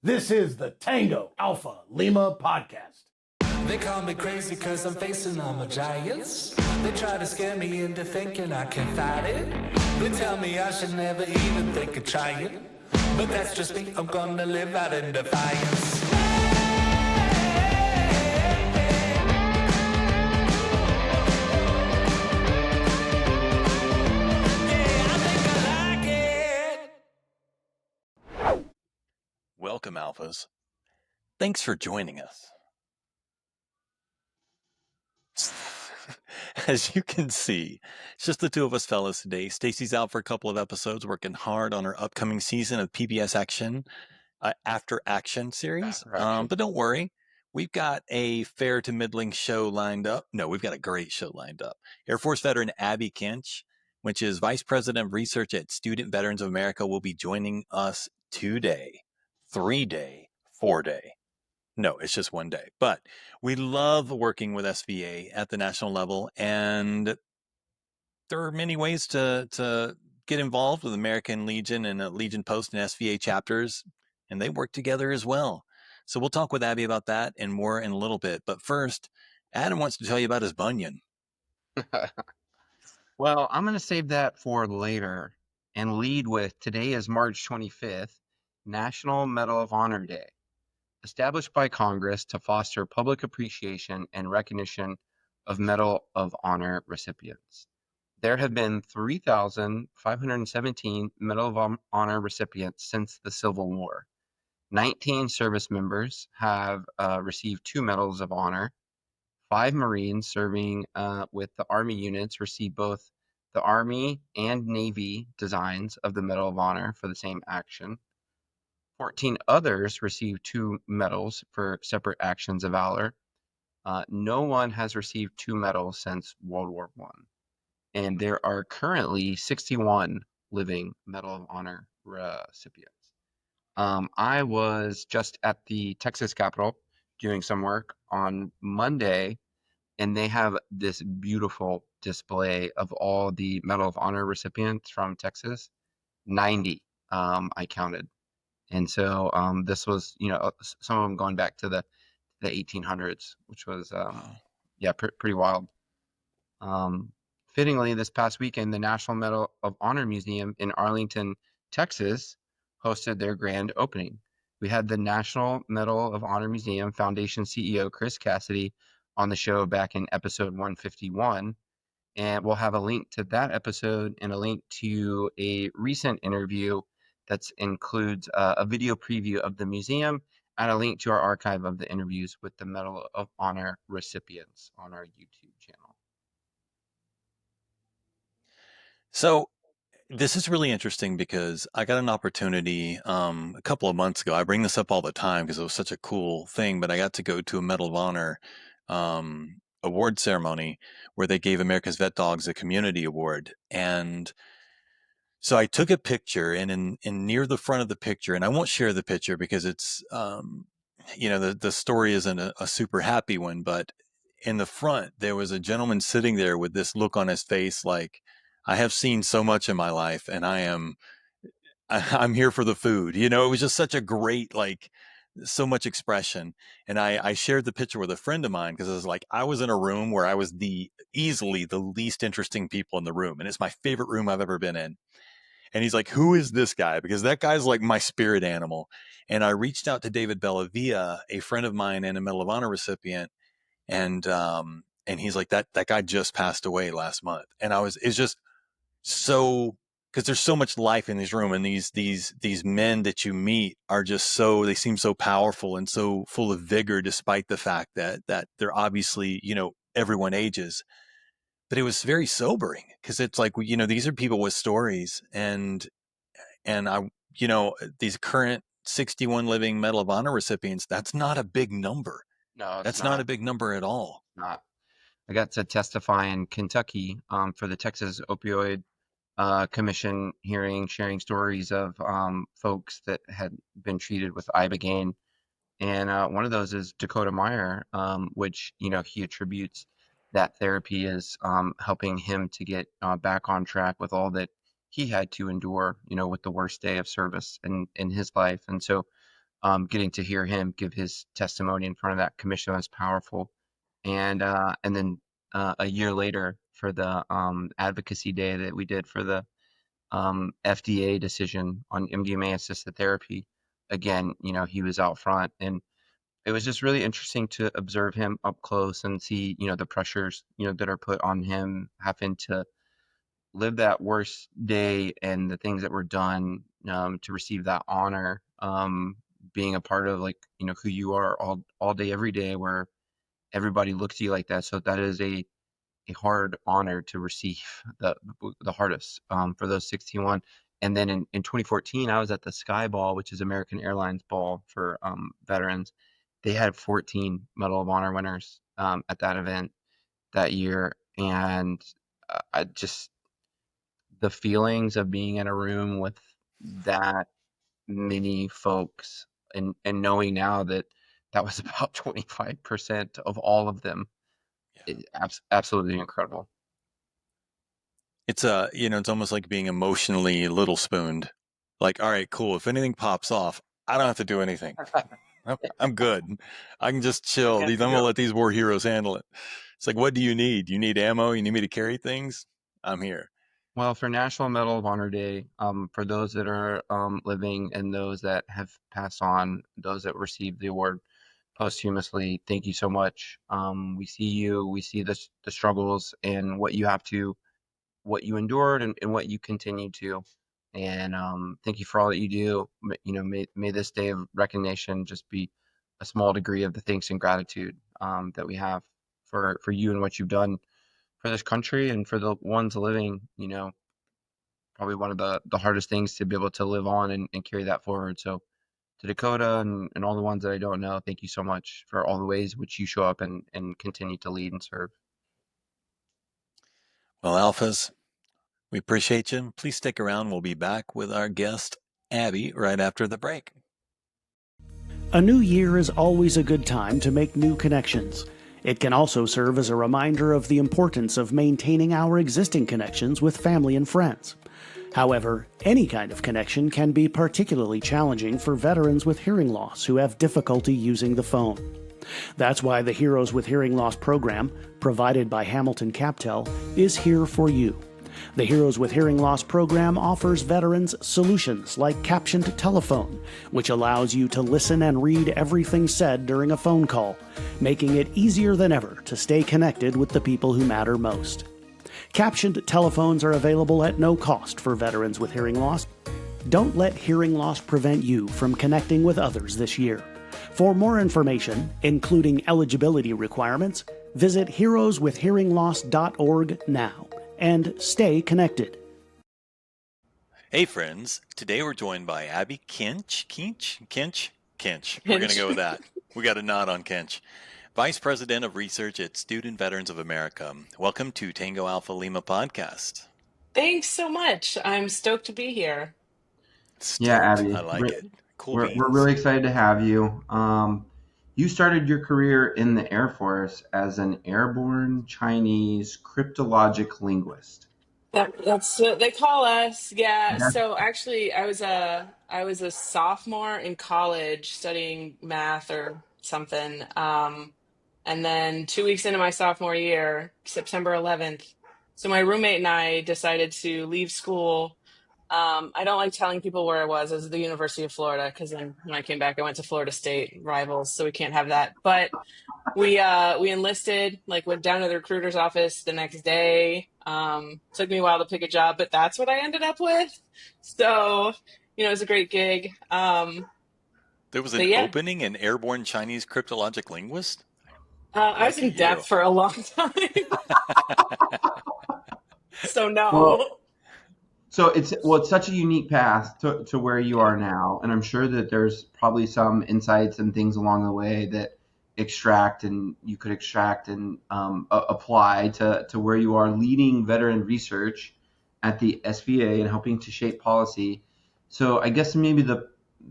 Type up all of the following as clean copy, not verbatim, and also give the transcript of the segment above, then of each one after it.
This is the Tango Alpha Lima podcast. They call me crazy cause I'm facing all my giants. They try to scare me into thinking I can fight it. They tell me I should never even think of trying. But that's just me, I'm gonna live out in defiance. Welcome, Alphas. Thanks for joining us. As you can see, it's just the two of us fellas today. Stacy's out for a couple of episodes, working hard on her upcoming season of PBS Action, After Action series. But don't worry, we've got a fair to middling show lined up. No, we've got a great show lined up. Air Force veteran Abby Kinch, which is Vice President of Research at Student Veterans of America, will be joining us today. 3-day, 4-day. No, it's just 1 day. But we love working with SVA at the national level, and there are many ways to get involved with American Legion and Legion Post and SVA chapters, and they work together as well. So we'll talk with Abby about that and more in a little bit. But first, Adam wants to tell you about his bunion. Well, I'm going to save that for later and lead with today is March 25th, National Medal of Honor Day, established by Congress to foster public appreciation and recognition of Medal of Honor recipients. There have been 3,517 Medal of Honor recipients since the Civil War. 19 service members have received 2 Medals of Honor. 5 Marines serving with the Army units received both the Army and Navy designs of the Medal of Honor for the same action. 14 others received 2 medals for separate actions of valor. No one has received 2 medals since World War I. And there are currently 61 living Medal of Honor recipients. I was just at the Texas Capitol doing some work on Monday, and they have this beautiful display of all the Medal of Honor recipients from Texas. 90, I counted. And so this was, some of them going back to the 1800s, which was, pretty wild. Fittingly, this past weekend, the National Medal of Honor Museum in Arlington, Texas, hosted their grand opening. We had the National Medal of Honor Museum Foundation CEO Chris Cassidy on the show back in episode 151. And we'll have a link to that episode and a link to a recent interview that includes a video preview of the museum and a link to our archive of the interviews with the Medal of Honor recipients on our YouTube channel. So this is really interesting because I got an opportunity a couple of months ago. I bring this up all the time because it was such a cool thing, but I got to go to a Medal of Honor award ceremony where they gave America's Vet Dogs a community award. And so I took a picture, and in near the front of the picture, and I won't share the picture because it's, the story isn't a super happy one, but in the front, there was a gentleman sitting there with this look on his face like, I have seen so much in my life, and I'm here for the food. It was just such a great, so much expression. And I shared the picture with a friend of mine because it was like, I was in a room where I was easily the least interesting people in the room. And it's my favorite room I've ever been in. And he's like, who is this guy? Because that guy's like my spirit animal. And I reached out to David Bellavia, a friend of mine and a Medal of Honor recipient. And he's like, that guy just passed away last month. And it's just so, because there's so much life in this room, and these men that you meet are just they seem so powerful and so full of vigor, despite the fact that they're obviously, everyone ages. But it was very sobering because it's like, these are people with stories, and I, these current 61 living Medal of Honor recipients, that's not a big number. No, that's not a big number at all. Not. I got to testify in Kentucky for the Texas Opioid Commission hearing, sharing stories of folks that had been treated with Ibogaine. And one of those is Dakota Meyer, which, he attributes that therapy is helping him to get back on track with all that he had to endure, with the worst day of service in his life. And so getting to hear him give his testimony in front of that commission was powerful. And then a year later for the advocacy day that we did for the FDA decision on MDMA assisted therapy, again, he was out front, and it was just really interesting to observe him up close and see, the pressures, that are put on him, having to live that worst day and the things that were done to receive that honor, being a part of, like, who you are all day, every day, where everybody looks at you like that. So that is a hard honor to receive, the hardest, for those 61. And then in 2014, I was at the Sky Ball, which is American Airlines Ball for veterans. They had 14 Medal of Honor winners at that event that year. And I just, the feelings of being in a room with that many folks, and knowing now that that was about 25% of all of them, Yeah. absolutely incredible. It's it's almost like being emotionally little spooned. Like, all right, cool. If anything pops off, I don't have to do anything. I'm good. I can just chill. I'm gonna let these war heroes handle it. It's like, what do you need? You need ammo? You need me to carry things? I'm here. Well, for National Medal of Honor Day, for those that are living and those that have passed on, those that received the award posthumously, thank you so much. We see you, we see the struggles and what you endured, and what you continue to. And thank you for all that you do. May this day of recognition just be a small degree of the thanks and gratitude that we have for you and what you've done for this country and for the ones living. Probably one of the hardest things to be able to live on and carry that forward. So to Dakota and all the ones that I don't know, thank you so much for all the ways which you show up and continue to lead and serve. Well, Alphas, we appreciate you. Please stick around. We'll be back with our guest, Abby, right after the break. A new year is always a good time to make new connections. It can also serve as a reminder of the importance of maintaining our existing connections with family and friends. However, any kind of connection can be particularly challenging for veterans with hearing loss who have difficulty using the phone. That's why the Heroes with Hearing Loss program, provided by Hamilton Captel, is here for you. The Heroes with Hearing Loss program offers veterans solutions like captioned telephone, which allows you to listen and read everything said during a phone call, making it easier than ever to stay connected with the people who matter most. Captioned telephones are available at no cost for veterans with hearing loss. Don't let hearing loss prevent you from connecting with others this year. For more information, including eligibility requirements, visit heroeswithhearingloss.org now. And stay connected. Hey, friends. Today we're joined by Abby Kinch. Kinch. We're going to go with that. We got a nod on Kinch. Vice President of Research at Student Veterans of America. Welcome to Tango Alpha Lima podcast. Thanks so much. I'm stoked to be here. Stoked. Yeah, Abby, I like it. Cool we're beans. really excited to have you. You started your career in the Air Force as an airborne Chinese cryptologic linguist. That's what they call us. Yeah. That's So actually, I was a sophomore in college studying math or something. And then 2 weeks into my sophomore year, September 11th, so my roommate and I decided to leave school. I don't like telling people where I was. I was at the University of Florida because then when I came back, I went to Florida State rivals, so we can't have that. But we enlisted, like went down to the recruiter's office the next day. Took me a while to pick a job, but that's what I ended up with. So, it was a great gig. There was But an yeah, opening in airborne Chinese cryptologic linguist? I was Lucky in you. depth for a long time. So well, no. so it's such a unique path to where you are now, and I'm sure that there's probably some insights and things along the way that you could extract and apply to where you are leading veteran research at the SVA and helping to shape policy. So I guess maybe the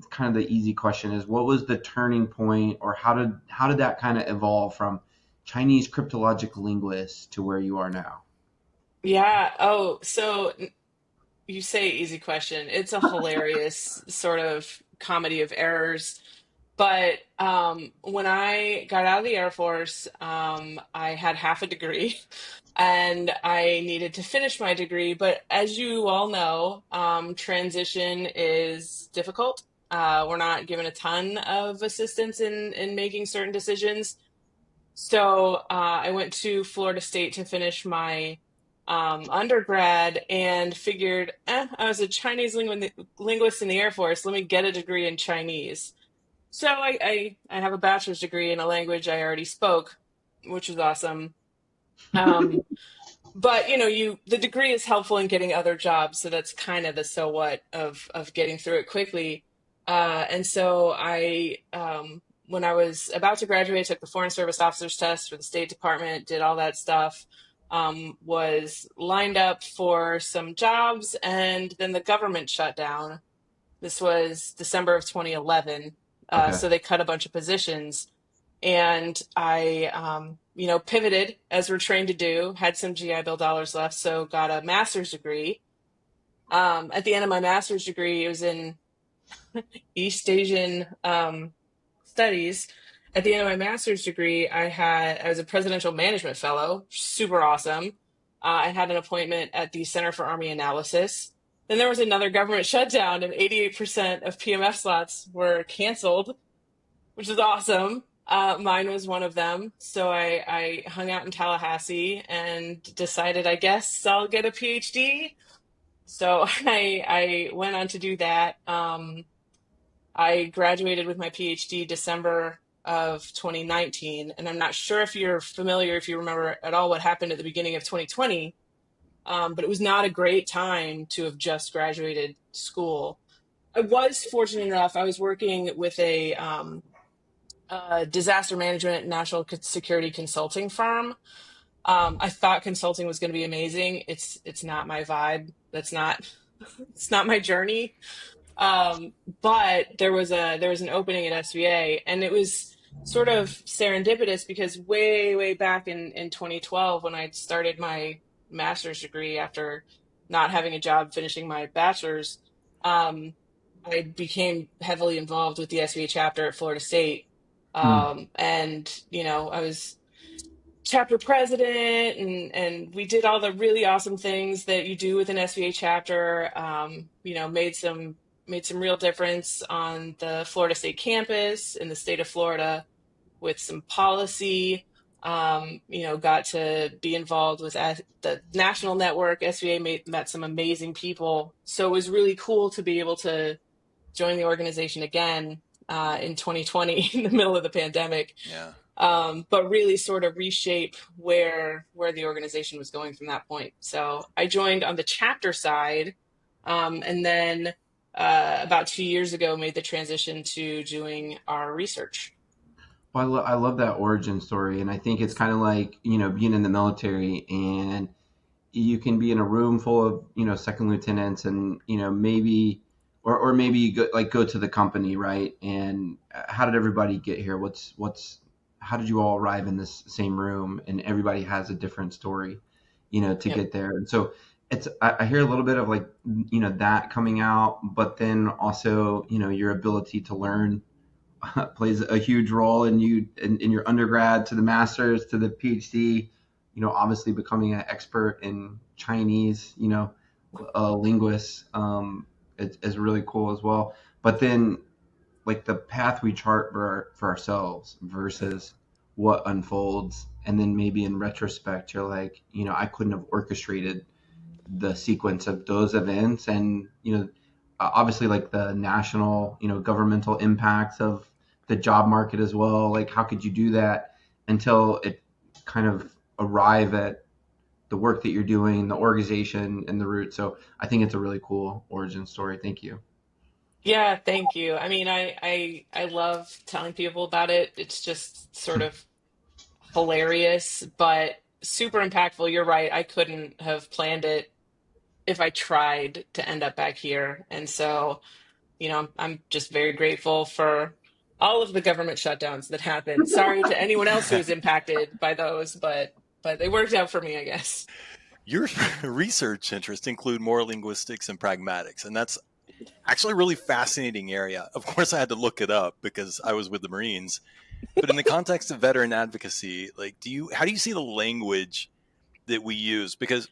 kind of the easy question is, what was the turning point, or how did that kind of evolve from Chinese cryptologic linguist to where you are now? Yeah. Oh, so you say easy question. It's a hilarious sort of comedy of errors. But when I got out of the Air Force, I had half a degree and I needed to finish my degree. But as you all know, transition is difficult. We're not given a ton of assistance in making certain decisions. So I went to Florida State to finish my undergrad and figured, I was a Chinese linguist in the Air Force. Let me get a degree in Chinese. So I have a bachelor's degree in a language I already spoke, which was awesome. Um, but the degree is helpful in getting other jobs, so that's kind of the so what of getting through it quickly. And so when I was about to graduate, I took the Foreign Service Officers Test for the State Department, did all that stuff, was lined up for some jobs, and then the government shut down. This was December of 2011. Okay. So they cut a bunch of positions. And I, pivoted as we're trained to do, had some GI Bill dollars left, so got a master's degree. At the end of my master's degree, it was in East Asian studies. At the end of my master's degree, I was a presidential management fellow, super awesome. I had an appointment at the Center for Army Analysis. Then there was another government shutdown, and 88% of PMF slots were canceled, which is awesome. Mine was one of them. So I hung out in Tallahassee and decided, I guess I'll get a PhD. So I went on to do that. I graduated with my PhD December of 2019, and I'm not sure if you're familiar, if you remember at all what happened at the beginning of 2020, but it was not a great time to have just graduated school. I was fortunate enough, I was working with a disaster management national security consulting firm. I thought consulting was going to be amazing. It's not my vibe. It's not my journey. But there was an opening at SVA, and it was sort of serendipitous because way back in 2012, when I started my master's degree after not having a job finishing my bachelor's, I became heavily involved with the SVA chapter at Florida State. And I was chapter president, and we did all the really awesome things that you do with an SVA chapter. Made some real difference on the Florida State campus in the state of Florida with some policy. Got to be involved with the national network. SVA met some amazing people. So it was really cool to be able to join the organization again in 2020 in the middle of the pandemic. Yeah. But really sort of reshape where the organization was going from that point. So I joined on the chapter side, and then about 2 years ago made the transition to doing our research. Well, I love that origin story, and I think it's kind of like being in the military, and you can be in a room full of second lieutenants, and maybe or maybe you go to the company, right? And how did everybody get here? How did you all arrive in this same room? And everybody has a different story, to get there. And so I hear a little bit of that coming out, but then also, your ability to learn plays a huge role in your undergrad to the master's to the PhD, obviously becoming an expert in Chinese, linguist, is really cool as well. But then the path we chart for ourselves versus what unfolds. And then maybe in retrospect, you're like, I couldn't have orchestrated the sequence of those events. And, obviously the national, governmental impacts of the job market as well. How could you do that until it kind of arrive at the work that you're doing, the organization and the root. So I think it's a really cool origin story. Thank you. Yeah, thank you. I mean, I love telling people about it. It's just sort of hilarious, but super impactful. You're right. I couldn't have planned it if I tried to end up back here. And so, I'm just very grateful for all of the government shutdowns that happened. Sorry to anyone else who was impacted by those, but they worked out for me, I guess. Your research interests include moral linguistics and pragmatics, and that's Actually, a really fascinating area. Of course, I had to look it up because I was with the Marines. But in the context of veteran advocacy, like, how do you see the language that we use? Because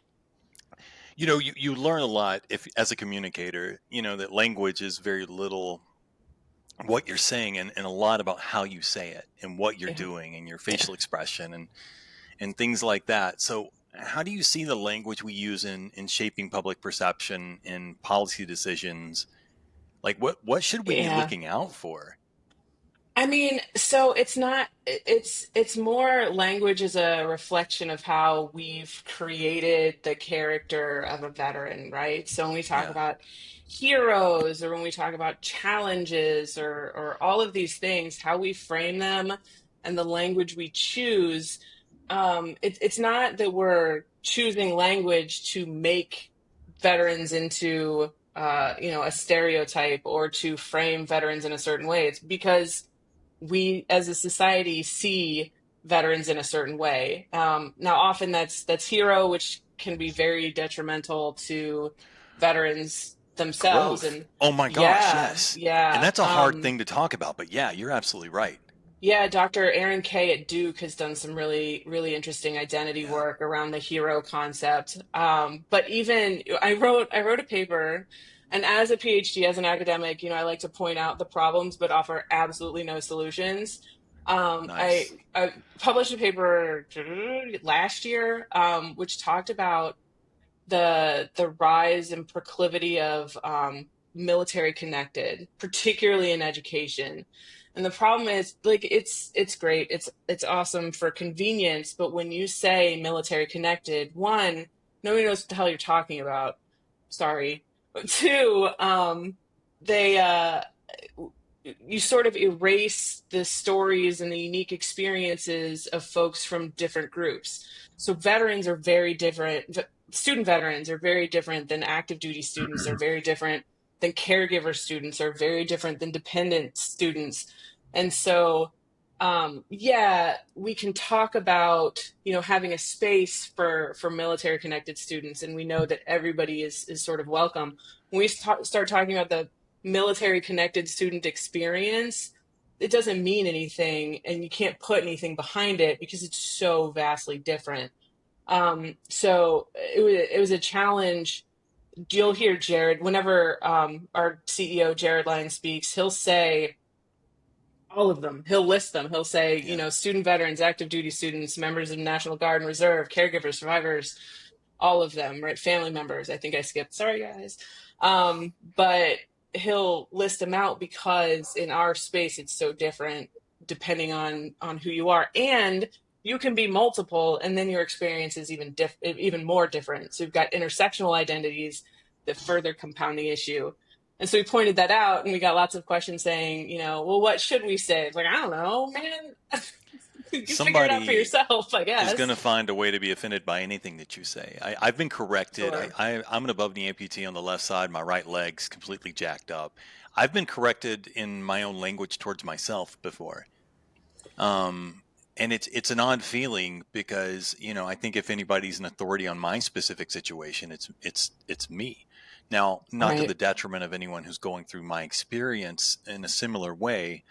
you learn a lot if as a communicator, that language is very little what you're saying and a lot about how you say it and what you're Yeah. doing and your Yeah. facial expression and things like that. So how do you see the language we use in shaping public perception in policy decisions? Like what should we be Yeah. looking out for? I mean, so it's not, it's more language as a reflection of how we've created the character of a veteran, right? So when we talk Yeah. about heroes or when we talk about challenges or all of these things, how we frame them and the language we choose, it's not that we're choosing language to make veterans into a stereotype or to frame veterans in a certain way. It's because we as a society see veterans in a certain way. Now, often that's hero, which can be very detrimental to veterans themselves. Growth. And Oh my gosh, yeah, yes. And yeah. that's a hard thing to talk about, but yeah, you're absolutely right. Yeah, Dr. Aaron Kay at Duke has done some really, really interesting identity Yeah. work around the hero concept. But even I wrote a paper, and as a PhD, as an academic, I like to point out the problems but offer absolutely no solutions. Nice. I published a paper last year, which talked about the rise and proclivity of military connected, particularly in education. And the problem is, like, it's great, it's awesome for convenience, but when you say military connected, one, nobody knows what the hell you're talking about. Sorry. But two, they you sort of erase the stories and the unique experiences of folks from different groups. So veterans are very different. Student veterans are very different than active duty students. Are very different than caregiver students. Are very different than dependent students. And so, yeah, we can talk about having a space for military connected students, and we know that everybody is sort of welcome. When we start talking about the military connected student experience, it doesn't mean anything and you can't put anything behind it because it's so vastly different. So it was a challenge. You'll hear Jared whenever our CEO Jared Lyon speaks, he'll say all of them. He'll list them. He'll say, Yeah. student veterans, active duty students, members of the National Guard and Reserve, caregivers, survivors, all of them, right? Family members. I think I skipped. Sorry, guys. But he'll list them out because in our space it's so different depending on who you are, and you can be multiple, and then your experience is even more different. So you've got intersectional identities that further compound the issue. And so we pointed that out, and we got lots of questions saying, well, what should we say? It's like, I don't know, man. You figure it out for Somebody yourself, I is going guess. to find a way to be offended by anything that you say. I've been corrected. Sure. I'm an above knee amputee on the left side. My right leg's completely jacked up. I've been corrected in my own language towards myself before. And it's an odd feeling because, I think if anybody's an authority on my specific situation, it's me. Now, not to the Right. detriment of anyone who's going through my experience in a similar way,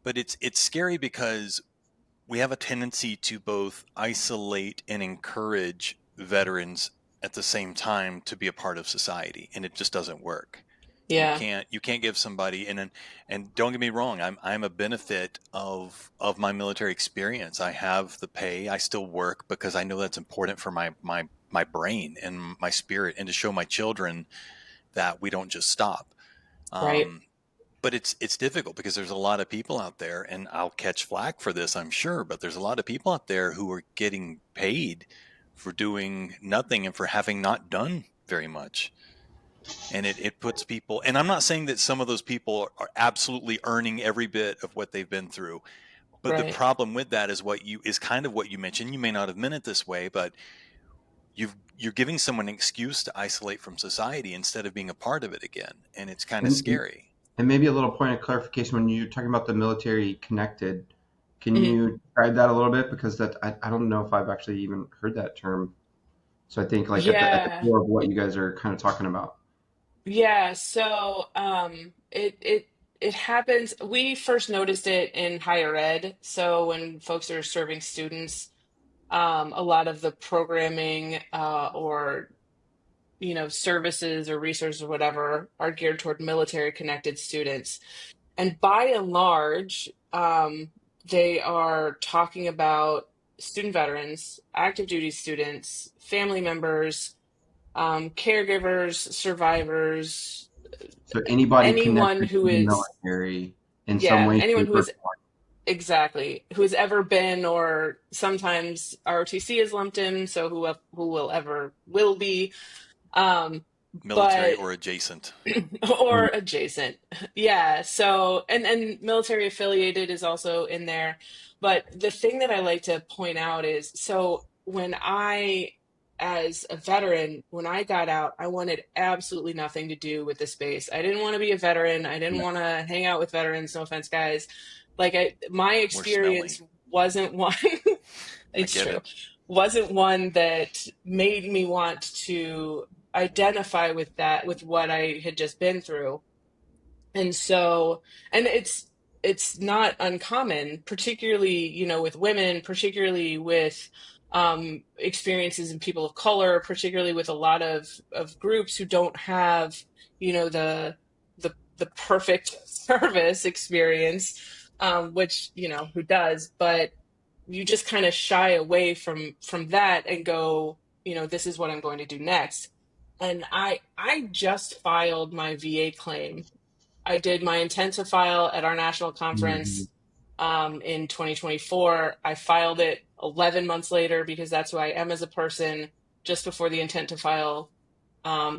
but it's scary because we have a tendency to both isolate and encourage veterans at the same time to be a part of society, and it just doesn't work. Yeah. You can't give somebody and don't get me wrong, I'm a benefit of my military experience. I have the pay, I still work because I know that's important for my brain and my spirit, and to show my children that we don't just stop. Right. But it's difficult because there's a lot of people out there, and I'll catch flack for this, I'm sure, but there's a lot of people out there who are getting paid for doing nothing and for having not done very much. And it puts people, and I'm not saying that some of those people are absolutely earning every bit of what they've been through, but the Right. problem with that is kind of what you mentioned. You may not have meant it this way, but you're giving someone an excuse to isolate from society instead of being a part of it again, and it's kind of And, scary. and maybe a little point of clarification when you're talking about the military connected. Can Mhm. you describe that a little bit? Because I don't know if I've actually even heard that term. So I think like at the Yeah. core of what you guys are kind of talking about. Yeah, so it happens. We first noticed it in higher ed. So when folks are serving students, a lot of the programming or services or resources or whatever are geared toward military connected students. And by and large, they are talking about student veterans, active duty students, family members, caregivers, survivors, So anybody anyone connected to who the is, military in some yeah, way, anyone shape, who or is exactly who has ever been, or sometimes ROTC is lumped in, so who will ever will be. Um, Military but or adjacent. or form. adjacent. Yeah. So, and military affiliated is also in there. But the thing that I like to point out is, so when as a veteran, when I got out, I wanted absolutely nothing to do with the space. I didn't want to be a veteran. I didn't Yeah. want to hang out with veterans. No offense, guys. Like my We're smelly. experience wasn't one, I it's get true, it. wasn't one that made me want to identify with that, with what I had just been through. And so, and it's not uncommon, particularly, with women, particularly with experiences in people of color, particularly with a lot of groups who don't have, the perfect service experience, which, who does, but you just kind of shy away from that and go, this is what I'm going to do next. And I just filed my VA claim. I did my intent to file at our national Mhm. conference in 2024. I filed it 11 months later because that's who I am as a person, just before the intent to file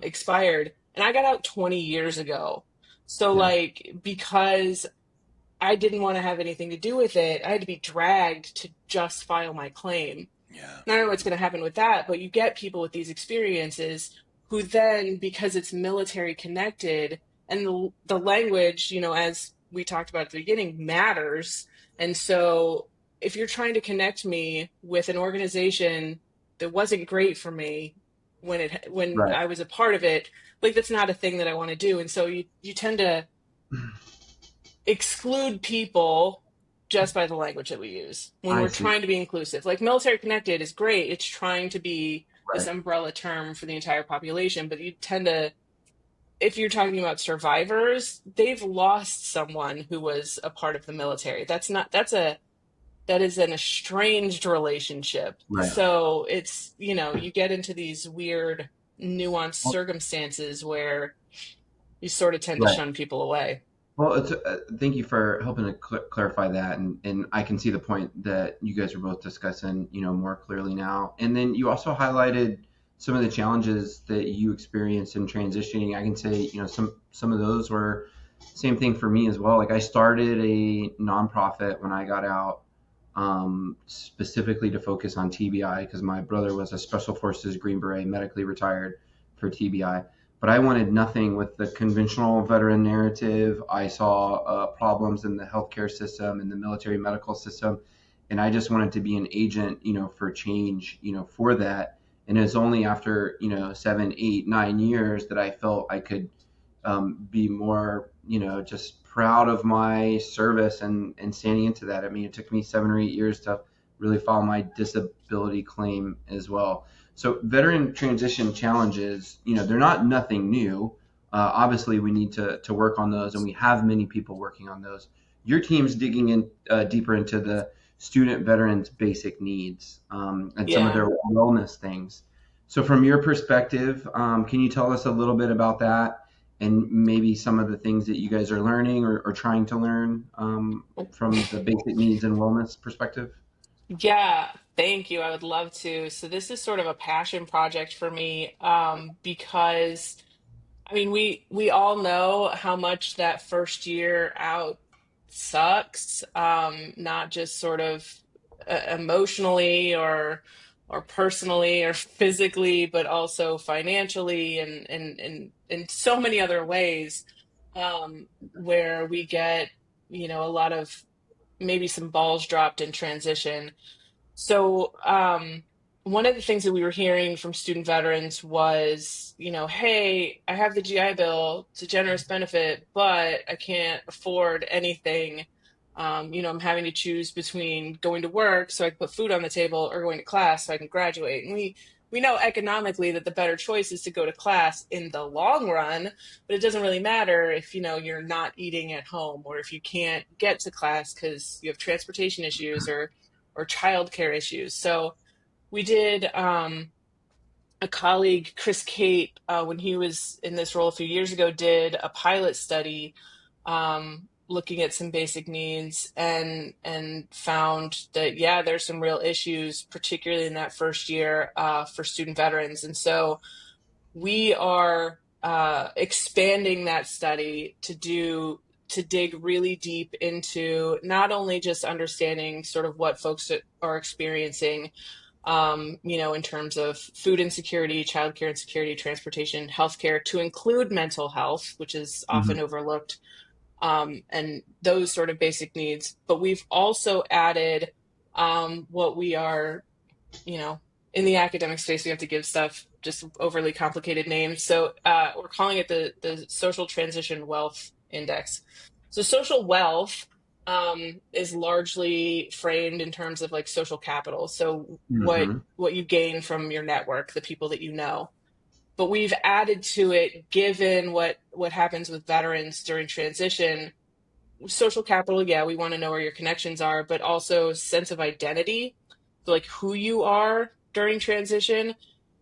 expired. And I got out 20 years ago. So, Yeah. like, because I didn't want to have anything to do with it, I had to be dragged to just file my claim. Yeah. And I don't know what's going to happen with that, but you get people with these experiences who then, because it's military connected, and the language, as we talked about at the beginning, matters. And so if you're trying to connect me with an organization that wasn't great for me when Right. I was a part of it, like, that's not a thing that I want to do. And so you tend to exclude people just by the language that we use when I we're see. trying to be inclusive. Like, military connected is great. It's trying to be this Right. umbrella term for the entire population, but you tend to, if you're talking about survivors, they've lost someone who was a part of the military. That is an estranged relationship. Right. So it's, you get into these weird nuanced Well, circumstances where you sort of tend to right. shun people away. Well, thank you for helping to clarify that, and I can see the point that you guys are both discussing, more clearly now. And then you also highlighted some of the challenges that you experienced in transitioning. I can say, some of those were same thing for me as well. Like I started a nonprofit when I got out, specifically to focus on TBI because my brother was a Special Forces Green Beret, medically retired for TBI. But I wanted nothing with the conventional veteran narrative. I saw problems in the healthcare system and the military medical system, and I just wanted to be an agent, for change, for that. And it was only after 7, 8, 9 years that I felt I could be more, just proud of my service and standing into that. I mean, it took me 7 or 8 years to really file my disability claim as well. So veteran transition challenges, they're not nothing new. Obviously, we need to work on those, and we have many people working on those. Your team's digging in deeper into the student veterans' basic needs and some of Yeah. their wellness things. So, from your perspective, can you tell us a little bit about that and maybe some of the things that you guys are learning or trying to learn from the basic needs and wellness perspective? Yeah, thank you. I would love to. So this is sort of a passion project for me, because I mean, we all know how much that first year out sucks, not just sort of emotionally or personally or physically, but also financially and in so many other ways, where we get, a lot of maybe some balls dropped in transition. So, one of the things that we were hearing from student veterans was, hey, I have the GI Bill, it's a generous benefit, but I can't afford anything. I'm having to choose between going to work so I can put food on the table or going to class so I can graduate. And we know economically that the better choice is to go to class in the long run, but it doesn't really matter if, you're not eating at home, or if you can't get to class because you have transportation issues or childcare issues. So we did, a colleague, Chris Kate, when he was in this role a few years ago, did a pilot study looking at some basic needs, and found that, yeah, there's some real issues, particularly in that first year for student veterans. And so we are expanding that study to dig really deep into not only just understanding sort of what folks are experiencing, in terms of food insecurity, childcare insecurity, transportation, healthcare, to include mental health, which is often overlooked, and those sort of basic needs. But we've also added what we are, in the academic space, we have to give stuff just overly complicated names. So we're calling it the Social Transition Wealth Index. So social wealth is largely framed in terms of like social capital. So what you gain from your network, the people that you know. But we've added to it, given what happens with veterans during transition, social capital. Yeah, we want to know where your connections are, but also sense of identity, so like who you are during transition,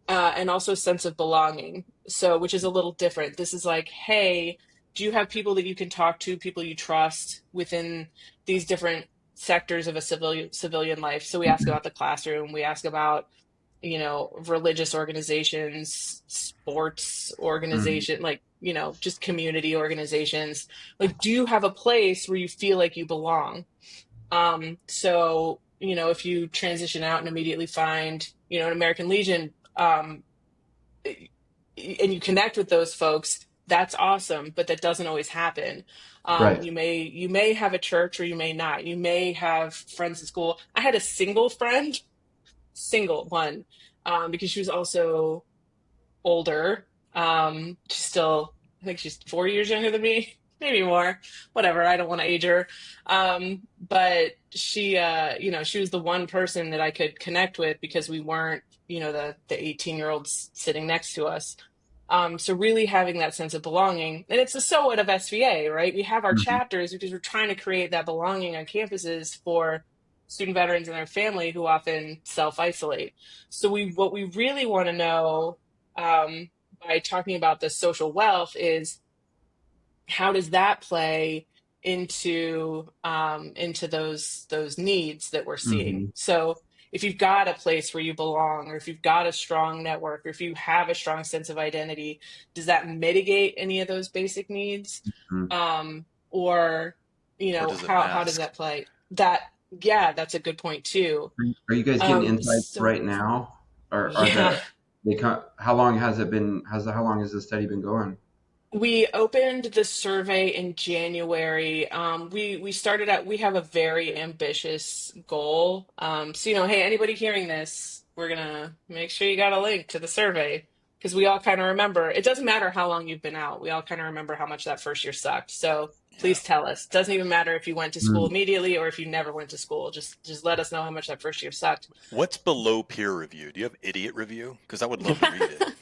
and also sense of belonging. So, which is a little different. This is like, hey, do you have people that you can talk to, people you trust within these different sectors of a civilian life? So we ask about the classroom, we ask about, religious organizations, sports organization, like, just community organizations. Like, do you have a place where you feel like you belong? So, if you transition out and immediately find, an American Legion, and you connect with those folks, that's awesome, but that doesn't always happen. Right. You may have a church, or you may not. You may have friends at school. I had a single one, because she was also older. She's still, I think she's 4 years younger than me, maybe more, whatever. I don't want to age her. But she, she was the one person that I could connect with, because we weren't, the 18-year-olds sitting next to us. So really having that sense of belonging, and it's the so what of SVA, right? We have our chapters because we're trying to create that belonging on campuses for student veterans and their family who often self-isolate. So what we really want to know, by talking about the social wealth, is how does that play into those needs that we're seeing. So if you've got a place where you belong, or if you've got a strong network, or if you have a strong sense of identity, does that mitigate any of those basic needs? Or how does that play? Yeah, that's a good point too. Are you guys getting insights right now? Or are how long has it been? How long has the study been going? We opened the survey in January. We started out, we have a very ambitious goal. So, hey, anybody hearing this, we're going to make sure you got a link to the survey, because we all kind of remember, it doesn't matter how long you've been out. We all kind of remember how much that first year sucked. So please tell us. It doesn't even matter if you went to school immediately or if you never went to school. Just let us know how much that first year sucked. What's below peer review? Do you have idiot review? Because I would love to read it.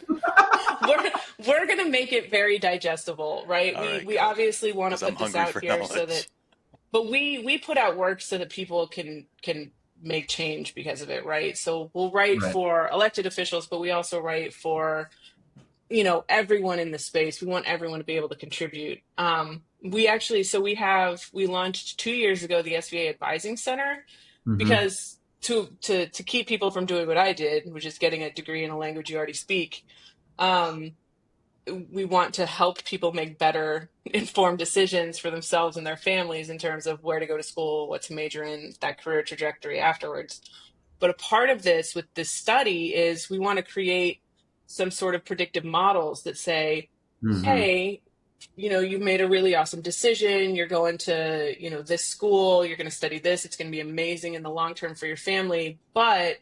We're going to make it very digestible, right? We obviously want to put this out here but we put out work so that people can make change because of it, right? So we'll write for elected officials, but we also write for, everyone in the space. We want everyone to be able to contribute. We launched 2 years ago the SVA Advising Center, because to keep people from doing what I did, which is getting a degree in a language you already speak, we want to help people make better informed decisions for themselves and their families in terms of where to go to school, what to major in, that career trajectory afterwards. But a part of this with this study is we want to create some sort of predictive models that say, hey, you've made a really awesome decision. You're going to, this school, you're going to study this. It's going to be amazing in the long term for your family. But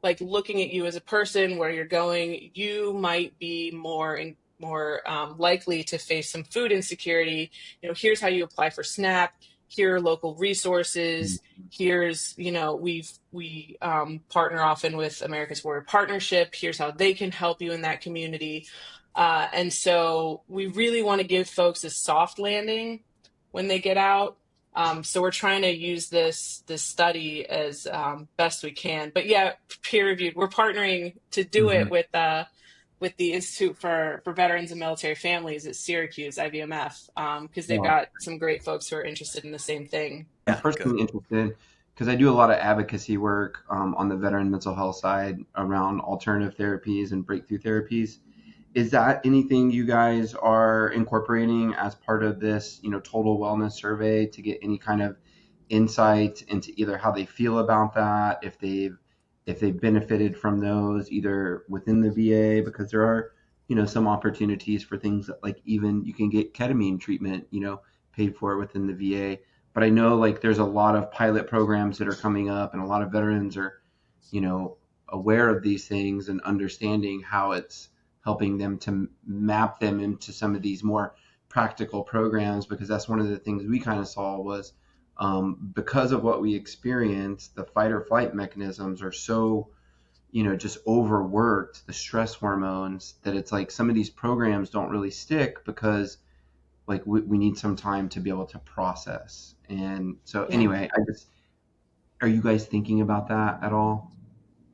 like looking at you as a person, where you're going, you might be more likely to face some food insecurity. Here's how you apply for SNAP. Here are local resources. Here's, we partner often with America's Warrior Partnership. Here's how they can help you in that community. And so we really want to give folks a soft landing when they get out. So we're trying to use this study as best we can. But yeah, peer reviewed. We're partnering to do it with the Institute for Veterans and Military Families at Syracuse, IVMF, because they've Well, got some great folks who are interested in the same thing. I'm Yeah, good. personally interested because I do a lot of advocacy work on the veteran mental health side around alternative therapies and breakthrough therapies. Is that anything you guys are incorporating as part of this, total wellness survey to get any kind of insight into either how they feel about that, if they've benefited from those either within the VA, because there are, some opportunities for things that, like, even you can get ketamine treatment, paid for within the VA. But I know, like, there's a lot of pilot programs that are coming up, and a lot of veterans are, aware of these things and understanding how it's helping them to map them into some of these more practical programs, because that's one of the things we kind of saw was, because of what we experienced, the fight or flight mechanisms are so, just overworked, the stress hormones, that it's like some of these programs don't really stick because, like, we need some time to be able to process. And so Yeah. anyway, are you guys thinking about that at all?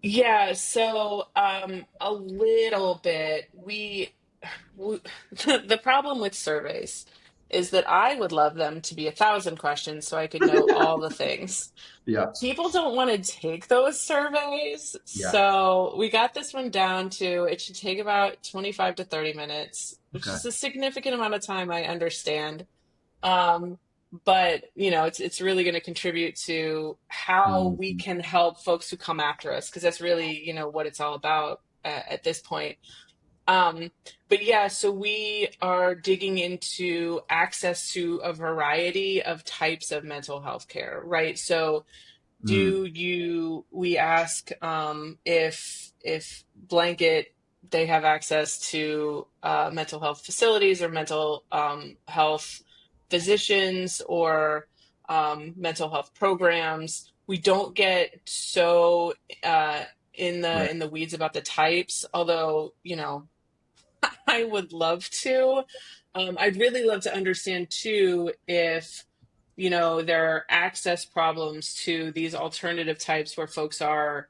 Yeah, so a little bit. We the problem with surveys is that I would love them to be 1,000 questions so I could know all the things. Yeah. People don't want to take those surveys, Yeah. so we got this one down to it should take about 25 to 30 minutes, which Okay. is a significant amount of time, I understand. Um, but it's really going to contribute to how we Mhm. can help folks who come after us, because that's really, what it's all about at this point. Um, but yeah, so we are digging into access to a variety of types of mental health care, right? So Mm. we ask if blanket they have access to mental health facilities or mental health physicians or mental health programs. We don't get so in Right. the weeds about the types, although I would love to. I'd really love to understand too if, there are access problems to these alternative types where folks are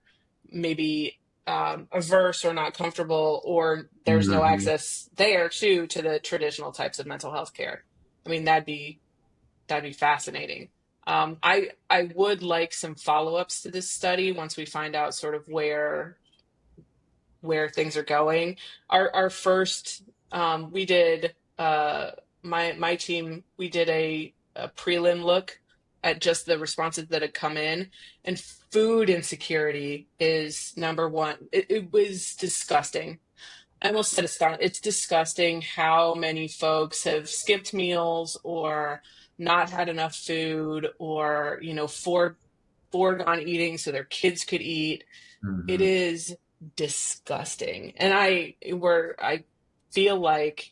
maybe averse or not comfortable, or there's no Mhm. access there too to the traditional types of mental health care. I mean, that'd be fascinating. I would like some follow-ups to this study once we find out sort of where things are going. Our first we did my team, we did a prelim look at just the responses that had come in, and food insecurity is number one. It was disgusting. I almost said it's disgusting how many folks have skipped meals or not had enough food, or foregone eating so their kids could eat. It Mhm. is disgusting. And I feel like,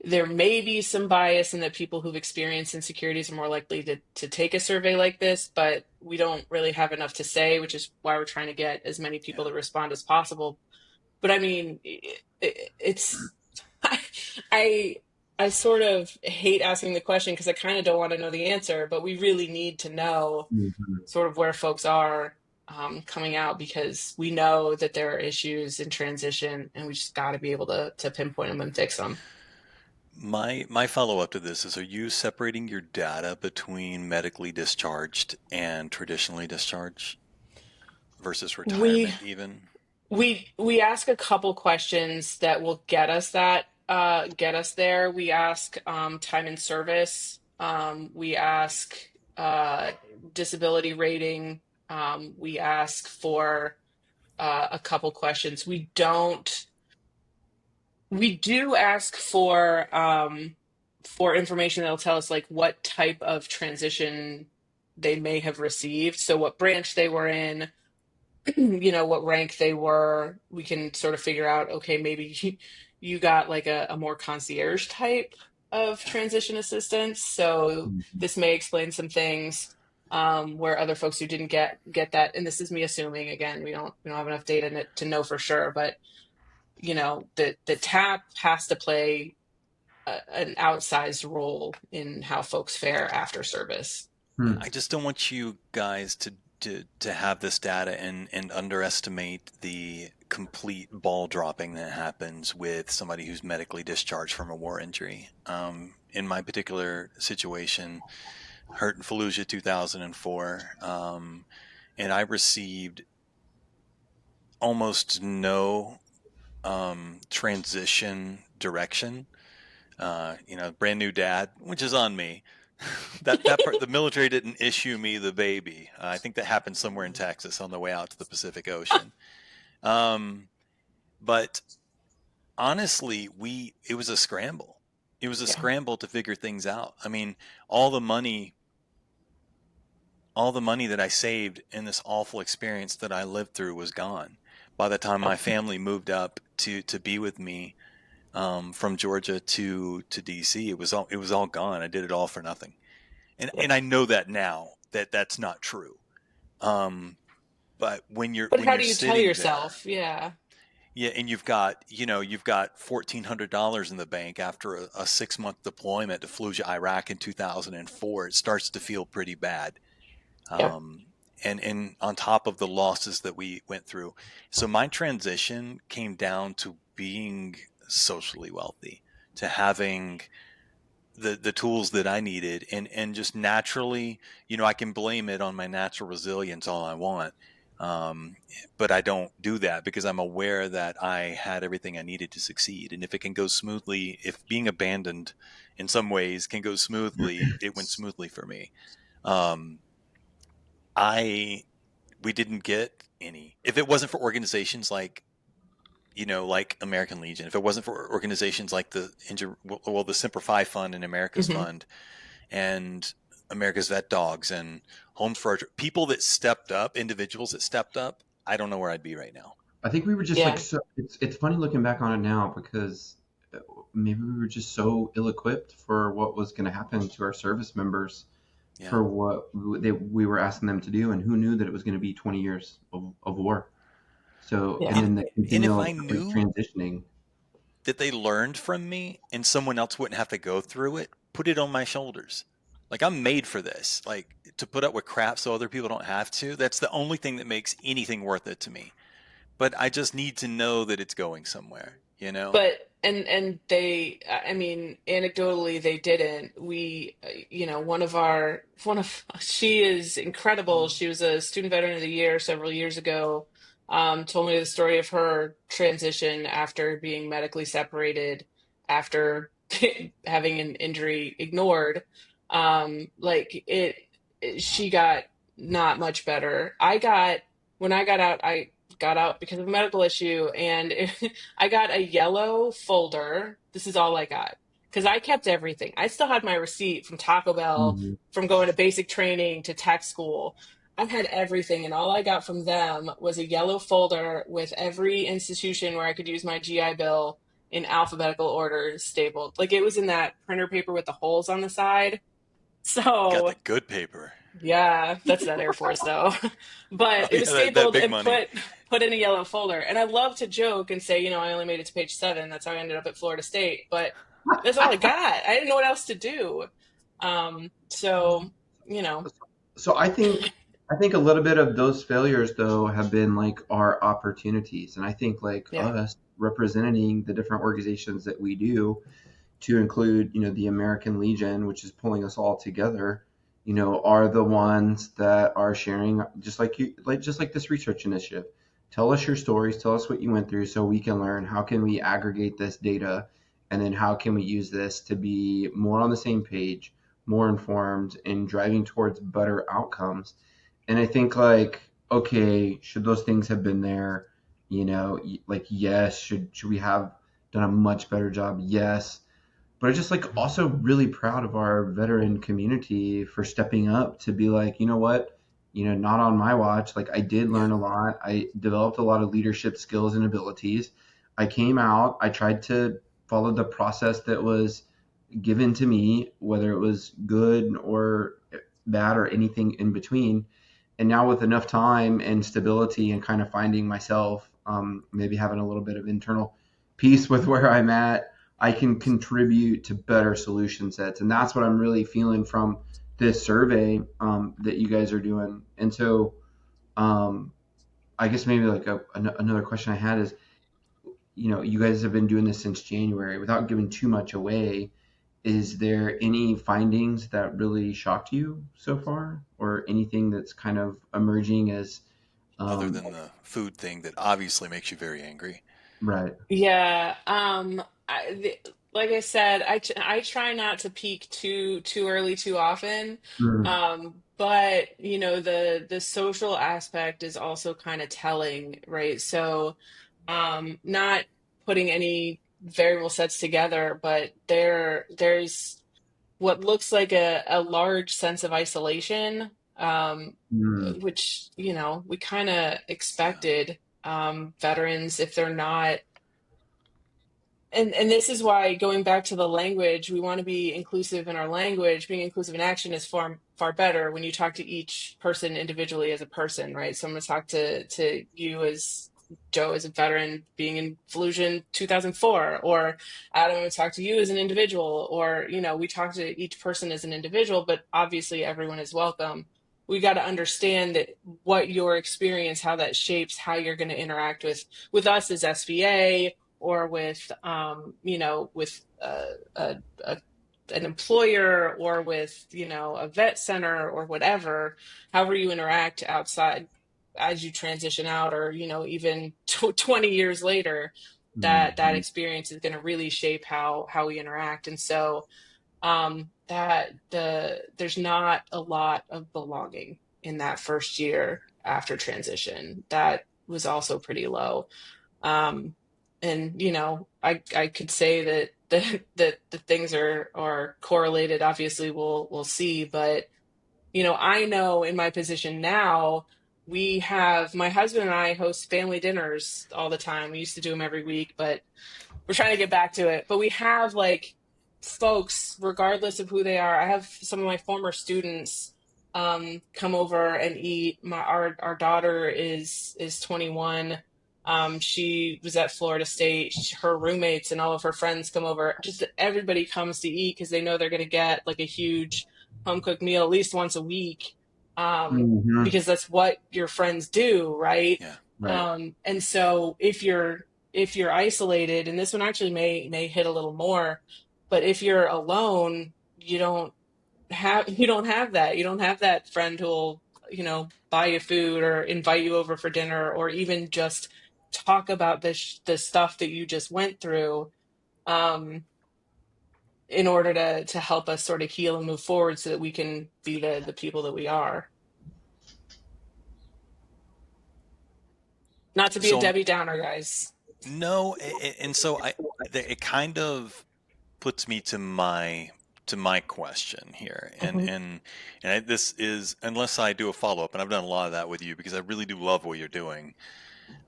there may be some bias in that people who've experienced insecurities are more likely to take a survey like this, but we don't really have enough to say, which is why we're trying to get as many people Yeah. to respond as possible. But I mean, it's I I sort of hate asking the question because I kind of don't want to know the answer, but we really need to know Mhm. sort of where folks are coming out, because we know that there are issues in transition, and we just got to be able to pinpoint them and fix them. My follow-up to this is, are you separating your data between medically discharged and traditionally discharged versus We retirement even? we ask a couple questions that will get us there. We ask time in service. We ask uh, disability rating. We ask for a couple questions. We do ask for information that'll tell us like what type of transition they may have received. So what branch they were in, what rank they were. We can sort of figure out, okay, maybe you got like a more concierge type of transition assistance. So Mhm. this may explain some things where other folks who didn't get that, and this is me assuming, again, we don't have enough data to know for sure, but the TAP has to play an outsized role in how folks fare after service. Hmm. I just don't want you guys to have this data and underestimate the complete ball dropping that happens with somebody who's medically discharged from a war injury. In my particular situation, hurt in Fallujah 2004, and I received almost no transition direction. Brand new dad, which is on me. That part, the military didn't issue me the baby. I think that happened somewhere in Texas on the way out to the Pacific Ocean. Um, but honestly, it was a scramble. It was a Yeah. scramble to figure things out. I mean, all the money, all the money that I saved in this awful experience that I lived through was gone. By the time my family moved up to be with me, from Georgia to DC, it was all gone. I did it all for nothing, Yeah. and I know that now that that's not true. Um, but when you're But when how you're do you tell sitting there, yourself? Yeah. yeah, and you've got $1,400 in the bank after a 6 month deployment to Fallujah, Iraq in 2004. It starts to feel pretty bad. Yeah. Um, and on top of the losses that we went through, so my transition came down to being socially wealthy, to having the tools that I needed, and just naturally, I can blame it on my natural resilience all I want. But I don't do that because I'm aware that I had everything I needed to succeed. And if it can go smoothly, if being abandoned in some ways can go smoothly, it went smoothly for me. Um, I We didn't get any. If it wasn't for organizations like American Legion, if it wasn't for organizations like the Simplify Fund and America's Hmm. Fund and America's Vet Dogs and Homes for Our people that stepped up, individuals that stepped up, I don't know where I'd be right now. I think we were just like Yeah. so. It's funny looking back on it now because maybe we were just so ill-equipped for what was going to happen to our service members Yeah. for what we were asking them to do, and who knew that it was going to be 20 years of war. So, and Yeah. And then the and if continual I like knew transitioning. that they learned from me and someone else wouldn't have to go through it, put it on my shoulders. Like, I'm made for this. Like, to put up with crap so other people don't have to. That's the only thing that makes anything worth it to me. But I just need to know that it's going somewhere, you know? But and they, I mean, anecdotally they didn't. We, one of she is incredible. She was a student veteran of the year several years ago. Told me the story of her transition after being medically separated, after having an injury ignored. Like she got not much better. When I got out, I got out because of a medical issue, and I got a yellow folder. This is all I got because I kept everything. I still had my receipt from Taco Bell, Mhm. from going to basic training to tech school. I had everything, and all I got from them was a yellow folder with every institution where I could use my GI Bill in alphabetical order stapled. Like it was in that printer paper with the holes on the side. You got So the good paper. yeah, that's that Air Force though. Oh, But it was yeah, that stapled big and money. put in a yellow folder. And I love to joke and say, I only made it to page 7. That's how I ended up at Florida State. But that's all I got. I didn't know what else to do. So, you know, So I think a little bit of those failures though have been like our opportunities, and I think like yeah. us representing the different organizations that we do, to include the American Legion, which is pulling us all together, are the ones that are sharing, just like you, like just like this research initiative. Tell us your stories, tell us what you went through, so we can learn how can we aggregate this data, and then how can we use this to be more on the same page, more informed, and driving towards better outcomes. And I think like, okay, should those things have been there? Like, yes, should we have done a much better job? Yes. But I'm just like also really proud of our veteran community for stepping up to be like, you know what? not on my watch. Like, I did Yeah. learn a lot. I developed a lot of leadership skills and abilities. I came out, I tried to follow the process that was given to me, whether it was good or bad or anything in between. And now, with enough time and stability and kind of finding myself, maybe having a little bit of internal peace with where I'm at, I can contribute to better solution sets. And that's what I'm really feeling from this survey that you guys are doing. And so, um, I guess maybe like another question I had is, you guys have been doing this since January. Without giving too much away, is there any findings that really shocked you so far, or anything that's kind of emerging as Other um, than the food thing that obviously makes you very angry. right? Yeah, like I said, I try not to peak too early too often. Mm, But the social aspect is also kind of telling, right? So, not putting any variable sets together, but there's what looks like a large sense of isolation, mm, which, we kind of Yeah. expected, veterans, if they're not, and this is why, going back to the language, we want to be inclusive in our language. Being inclusive in action is far better when you talk to each person individually as a person, right? So I'm going to talk to you as Joe, as a veteran being in Volusia 2004, or Adam, I'm going to talk to you as an individual, or we talk to each person as an individual, but obviously everyone is welcome. We got to understand that what your experience, how that shapes how you're going to interact with us as SVA, or with a an employer, or with a vet center, or whatever. However you interact outside as you transition out, or even 20 years later, that mm, experience is going to really shape how we interact. And so, that there's not a lot of belonging in that first year after transition. That was also pretty low. um, and I could say that the things are correlated. Obviously, we'll see, but I know in my position now, my husband and I host family dinners all the time. We used to do them every week, but we're trying to get back to it. But we have, like, folks, regardless of who they are. I have some of my former students come over and eat. Our daughter is 21. She was at Florida State. Her roommates and all of her friends come over. Just everybody comes to eat because they know they're going to get like a huge home cooked meal at least once a week. mhm, Because that's what your friends do, right? Yeah. right. And so if you're isolated, and this one actually may hit a little more, but if you're alone, you don't have that. You don't have that friend who will, buy you food or invite you over for dinner, or even just talk about the stuff that you just went through, um, in order to help us sort of heal and move forward, so that we can be the people that we are. Not to be a So Debbie Downer, guys. no, and so it kind of puts me to my question here, and Mhm. this is, unless I do a follow up, and I've done a lot of that with you because I really do love what you're doing.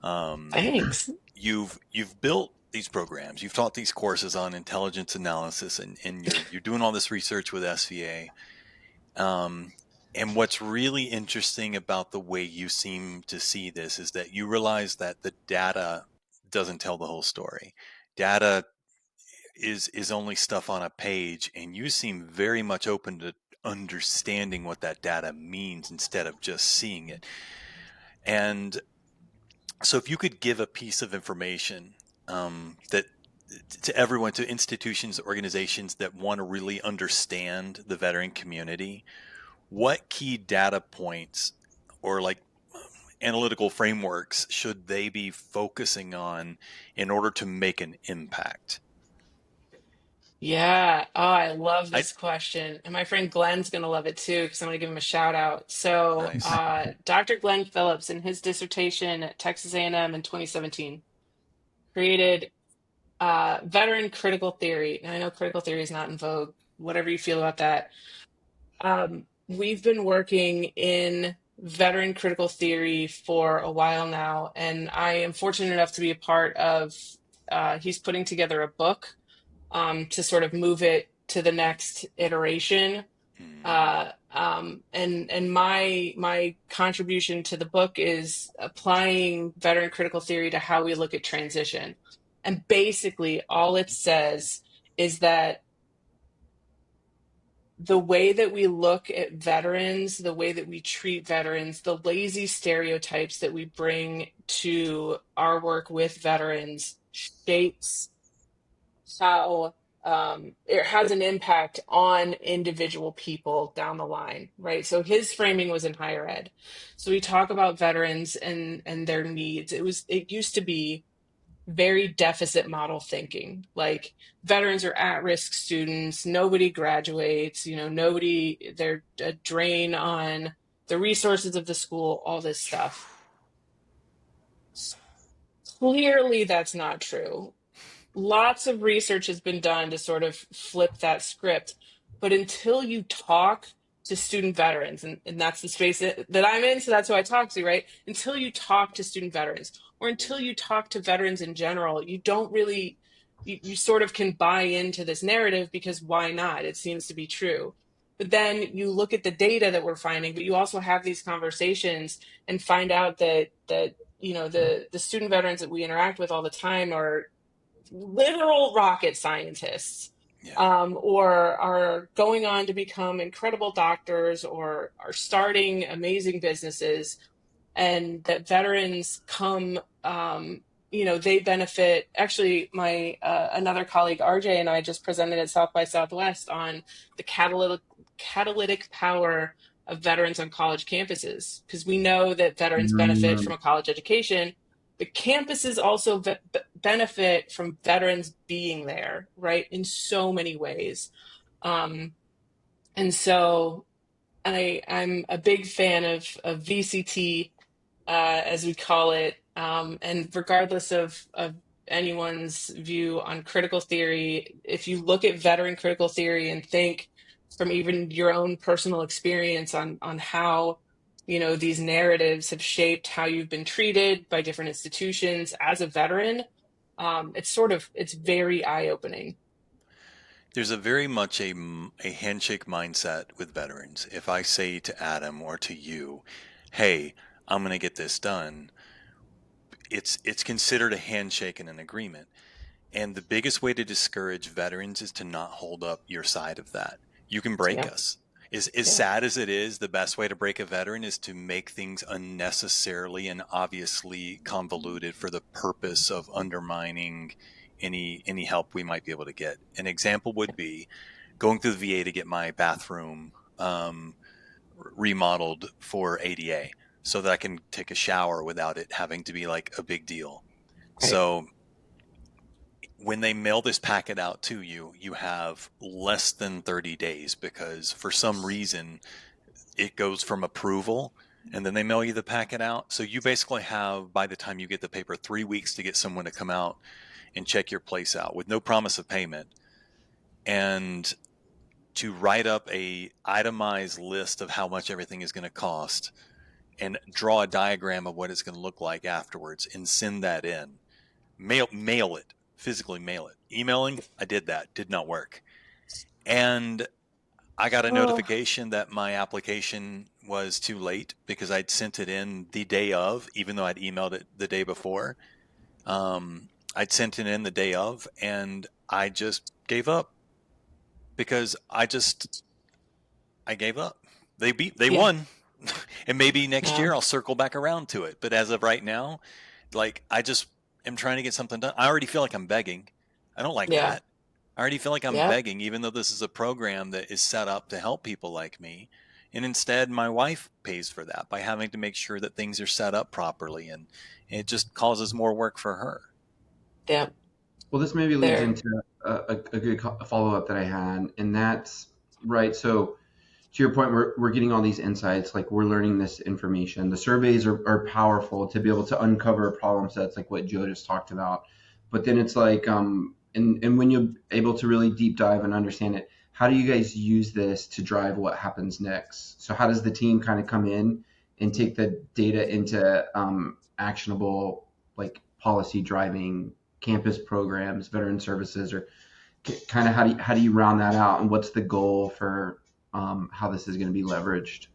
Um, Thanks. you've built these programs, you've taught these courses on intelligence analysis, and you're doing all this research with SVA. Um, and what's really interesting about the way you seem to see this is that you realize that the data doesn't tell the whole story. Data is only stuff on a page, and you seem very much open to understanding what that data means instead of just seeing it. And so if you could give a piece of information that to everyone, to institutions, organizations that want to really understand the veteran community, what key data points or like analytical frameworks should they be focusing on in order to make an impact? Yeah. Oh, I love I this question. And my friend Glenn's going to love it too, because I'm going to give him a shout out. So, Nice. Dr. Glenn Phillips, in his dissertation at Texas A&M in 2017, created veteran critical theory. And I know critical theory is not in vogue, whatever you feel about that. We've been working in veteran critical theory for a while now, and I am fortunate enough to be a part of. He's putting together a book to sort of move it to the next iteration. And my contribution to the book is applying veteran critical theory to how we look at transition. And basically, all it says is that the way that we look at veterans, the way that we treat veterans, the lazy stereotypes that we bring to our work with veterans shapes how it has an impact on individual people down the line, right? So his framing was in higher ed. So we talk about veterans and their needs. It used to be very deficit model thinking. Like veterans are at-risk students, nobody graduates, they're a drain on the resources of the school, all this stuff. Clearly that's not true. Lots of research has been done to sort of flip that script, but until you talk to student veterans, and that's the space that I'm in, so that's who I talk to, right? Until you talk to student veterans, or until you talk to veterans in general, you don't really, you sort of can buy into this narrative because why not? It seems to be true. But then you look at the data that we're finding, but you also have these conversations and find out that the student veterans that we interact with all the time are literal rocket scientists, or are going on to become incredible doctors, or are starting amazing businesses, and that veterans come, they benefit. Actually, my another colleague, RJ, and I just presented at South by Southwest on the catalytic power of veterans on college campuses, because we know that veterans benefit from a college education. The campuses also benefit from veterans being there, right, in so many ways. And so I'm a big fan of VCT, as we call it. And regardless of anyone's view on critical theory, if you look at veteran critical theory and think from even your own personal experience on how these narratives have shaped how you've been treated by different institutions as a veteran, it's very eye-opening. There's a very much a handshake mindset with veterans. If I say to Adam or to you, hey, I'm going to get this done, it's considered a handshake and an agreement. And the biggest way to discourage veterans is to not hold up your side of that. You can break us. As sad as it is, the best way to break a veteran is to make things unnecessarily and obviously convoluted for the purpose of undermining any help we might be able to get. An example would be going through the VA to get my bathroom remodeled for ADA so that I can take a shower without it having to be like a big deal. Right. So when they mail this packet out to you, you have less than 30 days because for some reason it goes from approval and then they mail you the packet out. So you basically have, by the time you get the paper, 3 weeks to get someone to come out and check your place out with no promise of payment, and to write up a itemized list of how much everything is going to cost and draw a diagram of what it's going to look like afterwards and send that in. Mail it. Physically mail it. Emailing, I did that. Did not work. And I got a notification that my application was too late because I'd sent it in the day of, even though I'd emailed it the day before. I'd sent it in the day of, and I just gave up because I gave up. They won. And maybe next year I'll circle back around to it. But as of right now, I'm trying to get something done. I already feel like I'm begging. I don't like that. I already feel like I'm begging, even though this is a program that is set up to help people like me. And instead, my wife pays for that by having to make sure that things are set up properly. And it just causes more work for her. Yeah. Well, this maybe leads into a good follow-up that I had. And that's right. So to your point, we're getting all these insights, like we're learning this information. The surveys are powerful to be able to uncover problem sets like what Joe just talked about. But then it's like, and when you're able to really deep dive and understand it, how do you guys use this to drive what happens next? So how does the team kind of come in and take the data into actionable, like policy driving campus programs, veteran services, or kind of how do you round that out, and what's the goal for how this is going to be leveraged?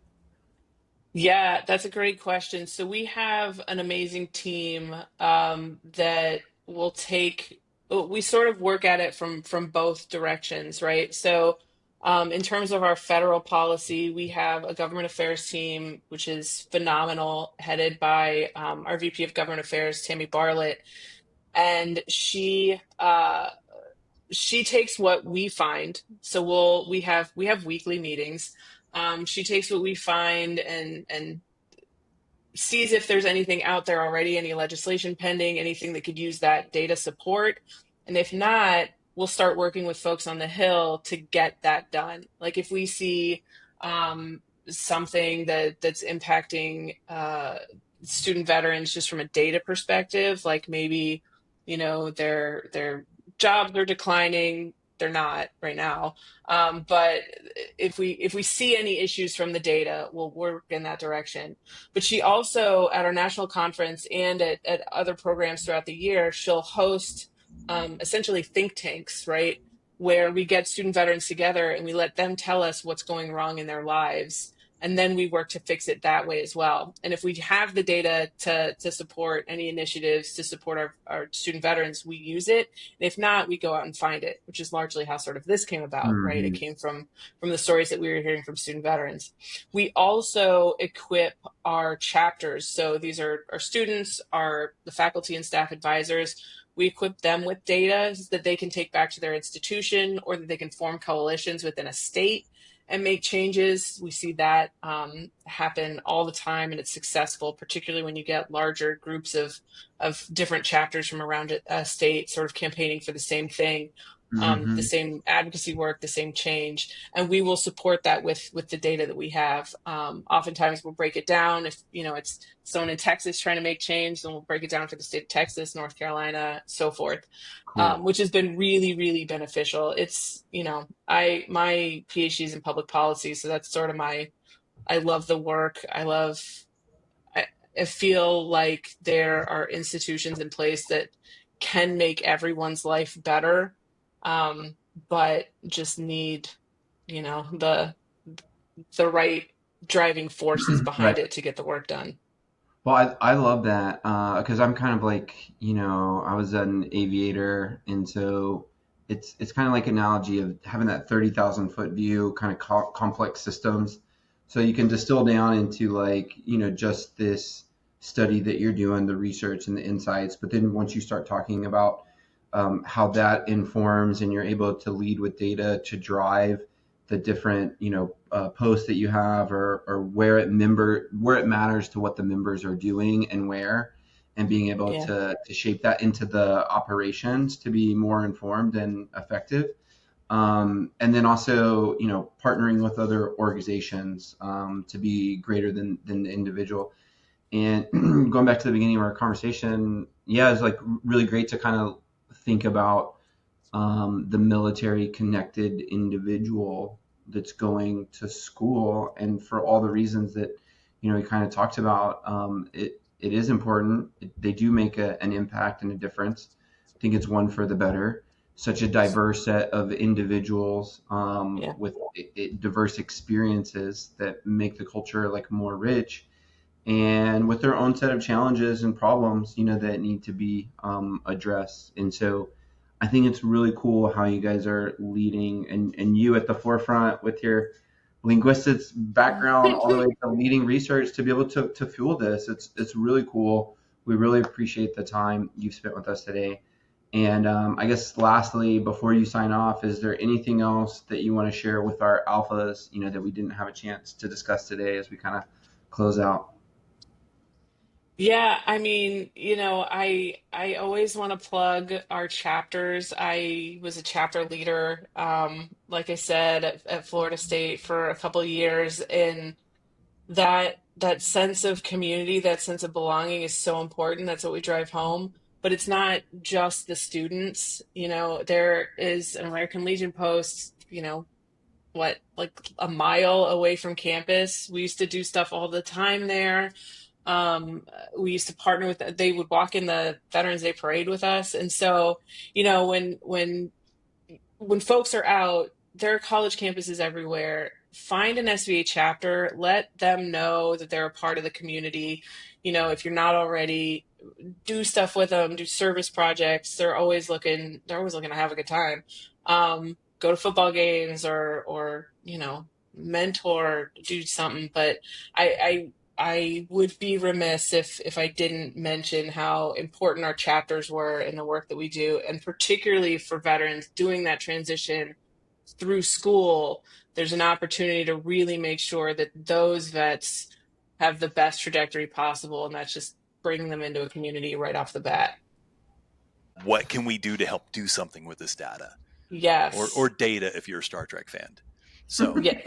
Yeah, that's a great question. So we have an amazing team that will take. We sort of work at it from both directions, right? So in terms of our federal policy, we have a government affairs team, which is phenomenal, headed by our VP of Government Affairs, Tammy Bartlett, and she takes what we find. So we have weekly meetings. She takes what we find and sees if there's anything out there already, any legislation pending, anything that could use that data support. And if not, we'll start working with folks on the Hill to get that done. Like if we see something that's impacting student veterans just from a data perspective, like maybe, their jobs are declining. They're not right now. But if we see any issues from the data, we'll work in that direction. But she also, at our national conference and at other programs throughout the year, she'll host essentially think tanks, right? Where we get student veterans together and we let them tell us what's going wrong in their lives. And then we work to fix it that way as well. And if we have the data to support any initiatives to support our student veterans, we use it. And if not, we go out and find it, which is largely how sort of this came about, right? It Mm-hmm. came from the stories that we were hearing from student veterans. We also equip our chapters. So these are our students, the faculty and staff advisors. We equip them with data that they can take back to their institution, or that they can form coalitions within a state and make changes. We see that happen all the time, and it's successful, particularly when you get larger groups of different chapters from around a state sort of campaigning for the same thing, the Mm-hmm. same advocacy work, the same change. And we will support that with the data that we have. Oftentimes we'll break it down. If it's someone in Texas trying to make change, then we'll break it down for the state of Texas, North Carolina, so forth. Cool. Which has been really, really beneficial. It's, my PhD is in public policy, so that's sort of I love the work. I feel like there are institutions in place that can make everyone's life better, but just need, the right driving forces Right. behind it to get the work done. Well, I love that because I'm kind of like, I was an aviator, and so it's kind of like an analogy of having that 30,000 foot view, kind of complex systems. So you can distill down into like, just this study that you're doing, the research and the insights. But then once you start talking about how that informs, and you're able to lead with data to drive the different posts that you have, or where it matters to what the members are doing and where, and being able Yeah. to shape that into the operations to be more informed and effective. And then also partnering with other organizations to be greater than the individual. And going back to the beginning of our conversation, yeah, it's like really great to kind of think about the military connected individual that's going to school, and for all the reasons that we kind of talked about. It is important. They do make an impact and a difference. I think it's one for the better. Such a diverse set of individuals Yeah. with diverse experiences that make the culture like more rich, and with their own set of challenges and problems, that need to be addressed. And so I think it's really cool how you guys are leading, and you at the forefront with your linguistics background all the way to leading research to be able to fuel this. It's really cool. We really appreciate the time you've spent with us today. And I guess lastly, before you sign off, is there anything else that you want to share with our alphas, that we didn't have a chance to discuss today as we kind of close out? Yeah, I mean, I always want to plug our chapters. I was a chapter leader, like I said, at Florida State for a couple of years, and that sense of community, that sense of belonging is so important. That's what we drive home. But it's not just the students. There is an American Legion post, like a mile away from campus. We used to do stuff all the time there. Um, we used to partner with, they would walk in the Veterans Day parade with us. And so, when folks are out, there are college campuses everywhere. Find an SVA chapter, let them know that they're a part of the community. If you're not already, do stuff with them, do service projects. They're always looking to have a good time. Go to football games or mentor, do something. But I would be remiss if I didn't mention how important our chapters were in the work that we do, and particularly for veterans doing that transition through school. There's an opportunity to really make sure that those vets have the best trajectory possible, and that's just bringing them into a community right off the bat. What can we do to help do something with this data? Yes. Or data if you're a Star Trek fan. So Yeah.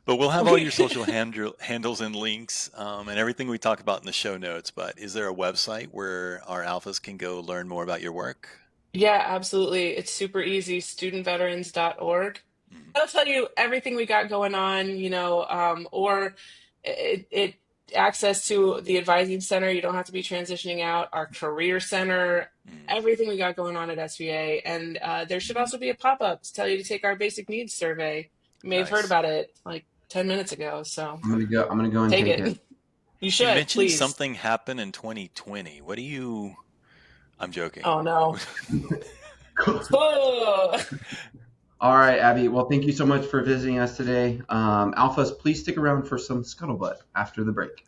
but we'll have all your social handles and links and everything we talk about in the show notes. But is there a website where our alphas can go learn more about your work? Yeah, absolutely. It's super easy, studentveterans.org. That'll tell you everything we got going on, or it access to the advising center. You don't have to be transitioning out. Our career center, everything we got going on at SVA. And there should also be a pop-up to tell you to take our basic needs survey. You may have heard Nice. about it like 10 minutes ago. So I'm gonna go and take it. You You should, mentioned please. something happened in 2020. What do you? I'm joking. Oh no. Oh. All right, Abby. Well, thank you so much for visiting us today. Alphas, please stick around for some scuttlebutt after the break.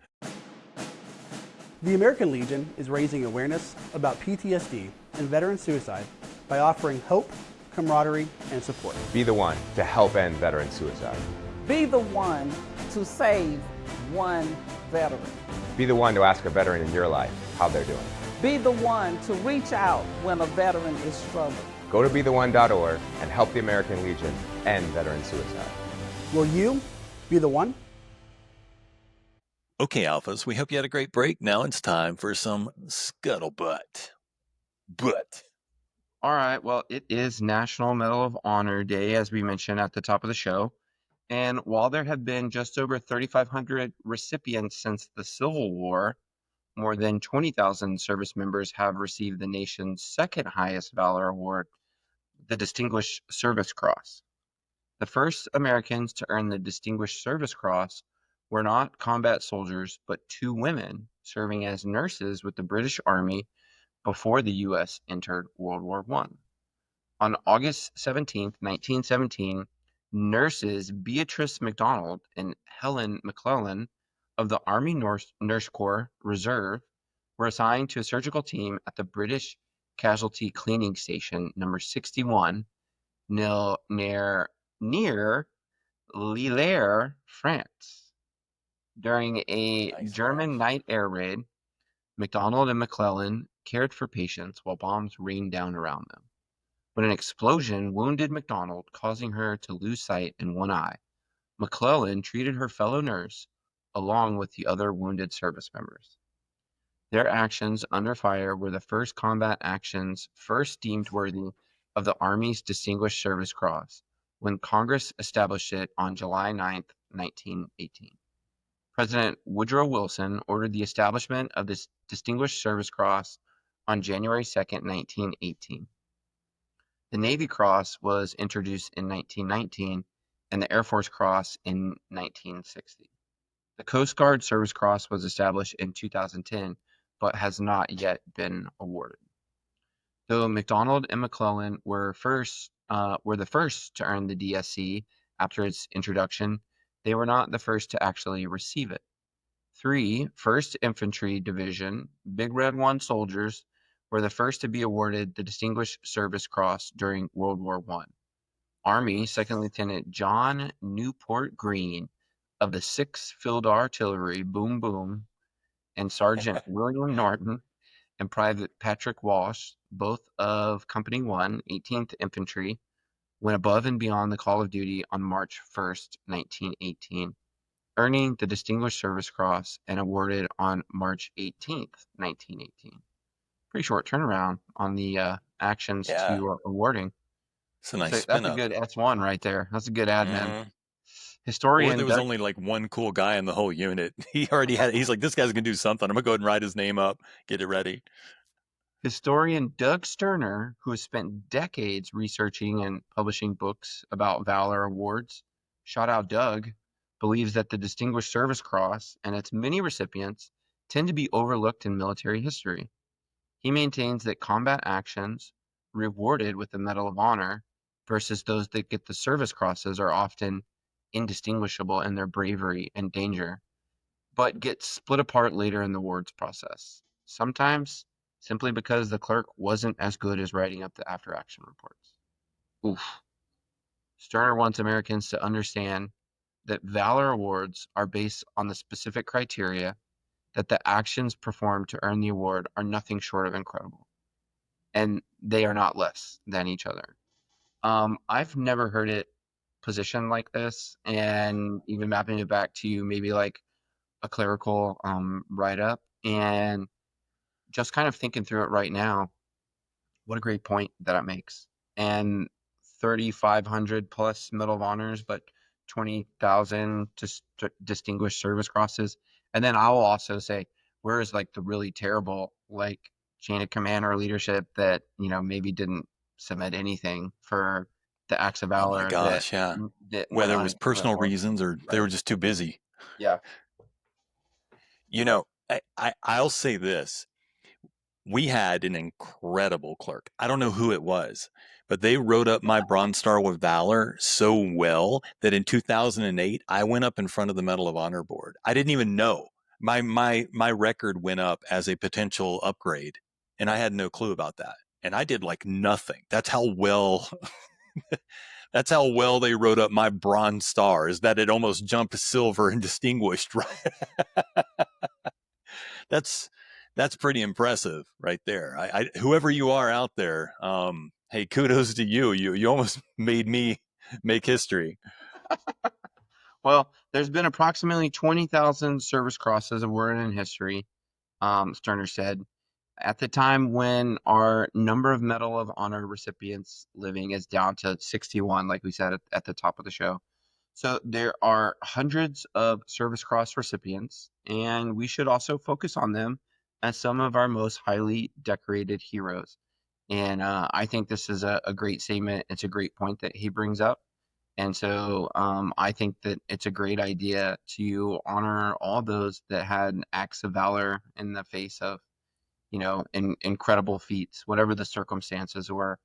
The American Legion is raising awareness about PTSD and veteran suicide by offering hope, camaraderie, and support. Be the one to help end veteran suicide. Be the one to save one veteran. Be the one to ask a veteran in your life how they're doing. Be the one to reach out when a veteran is struggling. Go to betheone.org and help the American Legion end veteran suicide. Will you be the one? Okay, alphas, we hope you had a great break. Now it's time for some scuttlebutt. All right. Well, it is National Medal of Honor Day, as we mentioned at the top of the show. And while there have been just over 3,500 recipients since the Civil War, more than 20,000 service members have received the nation's second highest valor award, the Distinguished Service Cross. The first Americans to earn the Distinguished Service Cross were not combat soldiers, but two women serving as nurses with the British Army before the U.S. entered World War I. On August 17, 1917, nurses Beatrice McDonald and Helen McClellan of the Army Nurse Corps Reserve were assigned to a surgical team at the British Casualty Cleaning Station number 61 near Lillers, France. During a German night air raid, McDonald and McClellan cared for patients while bombs rained down around them. When an explosion wounded McDonald, causing her to lose sight in one eye, McClellan treated her fellow nurse along with the other wounded service members. Their actions under fire were the first combat actions first deemed worthy of the Army's Distinguished Service Cross when Congress established it on July 9, 1918. President Woodrow Wilson ordered the establishment of this Distinguished Service Cross on January 2, 1918. The Navy Cross was introduced in 1919 and the Air Force Cross in 1960. The Coast Guard Service Cross was established in 2010 but has not yet been awarded. Though McDonald and McClellan were the first to earn the DSC after its introduction, they were not the first to actually receive it. 3 1st Infantry Division Big Red 1 soldiers were the first to be awarded the Distinguished Service Cross during World War I. Army Second Lieutenant John Newport Green of the 6th Field Artillery Boom Boom and Sergeant William Norton and Private Patrick Walsh, both of Company 1, 18th Infantry, went above and beyond the call of duty on March 1st, 1918, earning the Distinguished Service Cross and awarded on March 18th, 1918. Pretty short turnaround on the actions to awarding. It's a nice That's spin a up. good S1 right there. That's a good ad, man. Mhm. Or Historian there was Doug, only like one cool guy in the whole unit. He's like, this guy's gonna do something. I'm gonna go ahead and write his name up, get it ready. historian Doug Sterner, who has spent decades researching and publishing books about Valor Awards, shout out Doug, believes that the Distinguished Service Cross and its many recipients tend to be overlooked in military history. He maintains that combat actions rewarded with the Medal of Honor versus those that get the service crosses are often indistinguishable in their bravery and danger, but get split apart later in the awards process. Sometimes simply because the clerk wasn't as good as writing up the after action reports. Oof. Sterner wants Americans to understand that Valor Awards are based on the specific criteria that the actions performed to earn the award are nothing short of incredible. And they are not less than each other. I've never heard it positioned like this, and even mapping it back to maybe like a clerical write up, and just kind of thinking through it right now. What a great point that it makes. And 3,500 plus Medal of Honors, but 20,000 distinguished service crosses. And then I will also say, where's like the really terrible like chain of command or leadership that maybe didn't submit anything for the acts of Oh my valor gosh, yeah. that went Whether it was personal unawarded. reasons or they Right. were just too busy. Yeah. I'll say this. We had an incredible clerk. I don't know who it was, but they wrote up my Bronze Star with Valor so well that in 2008, I went up in front of the Medal of Honor board. I didn't even know. My record went up as a potential upgrade, and I had no clue about that. And I did like nothing. That's how well that's how well they wrote up my Bronze Star, is that it almost jumped to silver and distinguished, right? that's pretty impressive right there. Whoever you are out there, hey, kudos to you. You almost made me make history. Well, there's been approximately 20,000 service crosses awarded in history, Sterner said. At the time when our number of Medal of Honor recipients living is down to 61, like we said at the top of the show. So there are hundreds of Service Cross recipients, and we should also focus on them as some of our most highly decorated heroes. And I think this is a great statement. It's a great point that he brings up. And so I think that it's a great idea to honor all those that had acts of valor in the face of, incredible feats, whatever the circumstances were.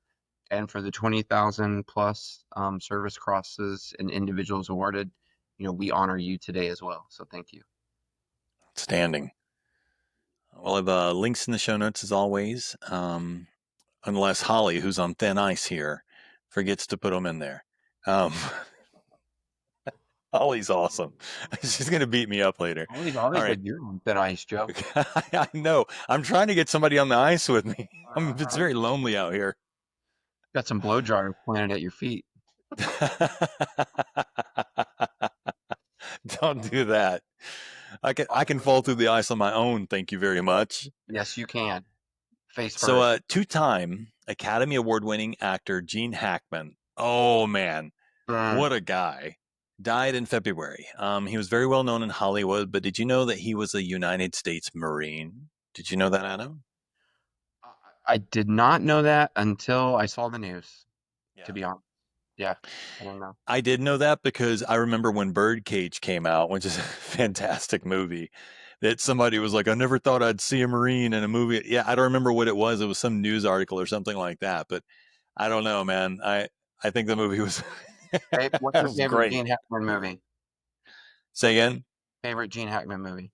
And for the 20,000 plus service crosses and individuals awarded, we honor you today as well. So thank you. Outstanding. We'll have links in the show notes as always, unless Holly, who's on thin ice here, forgets to put them in there. Holly's awesome. She's going to beat me up later. Always All right. with your thin ice, Joe. I know. I'm trying to get somebody on the ice with me. It's very lonely out here. Got some blow dryers planted at your feet. Don't do that. I can fall through the ice on my own. Thank you very much. Yes, you can. Face first. So, two-time Academy Award-winning actor Gene Hackman. Oh man, what a guy! Died in February. He was very well known in Hollywood, but did you know that he was a United States Marine? Did you know that, Adam? I did not know that until I saw the news, Yeah. to be honest. Yeah, I don't know. I did know that because I remember when Birdcage came out, which is a fantastic movie, that somebody was like, I never thought I'd see a Marine in a movie. Yeah, I don't remember what it was. It was some news article or something like that, but I don't know, man. I think the movie was Hey, what's your favorite great. Gene Hackman movie? Say again? Favorite Gene Hackman movie?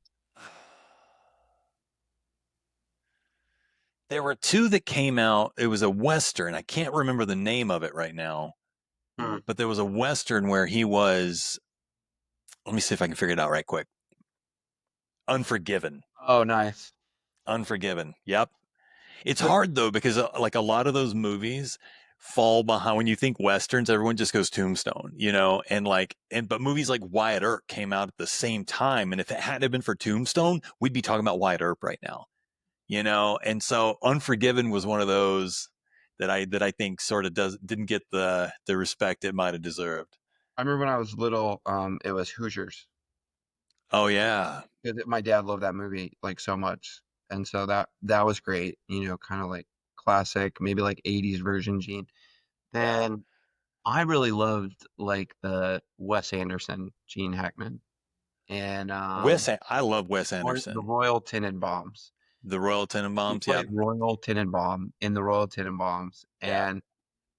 There were two that came out. It was a Western. I can't remember the name of it right now. But there was a Western where he was, let me see if I can figure it out right quick. Unforgiven. Oh, nice. Unforgiven. Yep. It's hard though, because like a lot of those movies fall behind. When you think Westerns, everyone just goes Tombstone, but movies like Wyatt Earp came out at the same time. And if it hadn't been for Tombstone, we'd be talking about Wyatt Earp right now, and so Unforgiven was one of those that I think sort of didn't get the respect it might have deserved. I remember when I was little, it was Hoosiers. Oh yeah. My dad loved that movie like so much, and so that was great. Kind of like classic, maybe like 80s version Gene. Then I really loved like the Wes Anderson, Gene Hackman, and I love Wes the Anderson. Royal Tenenbaums. The Royal He Tenenbaums, yeah. played Royal Tenenbaum in the Royal Tenenbaums, Yeah. and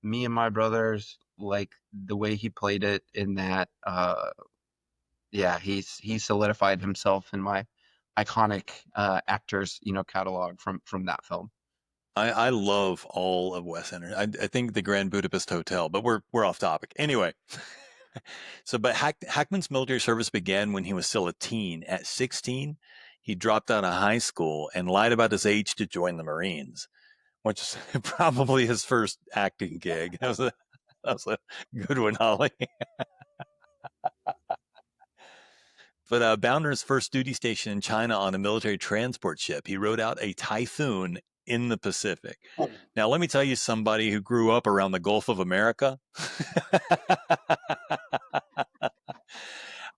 me and my brothers like the way he played it in that. He solidified himself in my iconic actors, catalog from that film. I love all of Wes Anderson. I think the Grand Budapest Hotel, but we're off topic. Anyway, but Hackman's military service began when he was still a teen. At 16, he dropped out of high school and lied about his age to join the Marines, which is probably his first acting gig. That was a good one, Holly. But bound on his first duty station in China on a military transport ship, he rode out a typhoon in the Pacific. Now, let me tell you, somebody who grew up around the Gulf of America,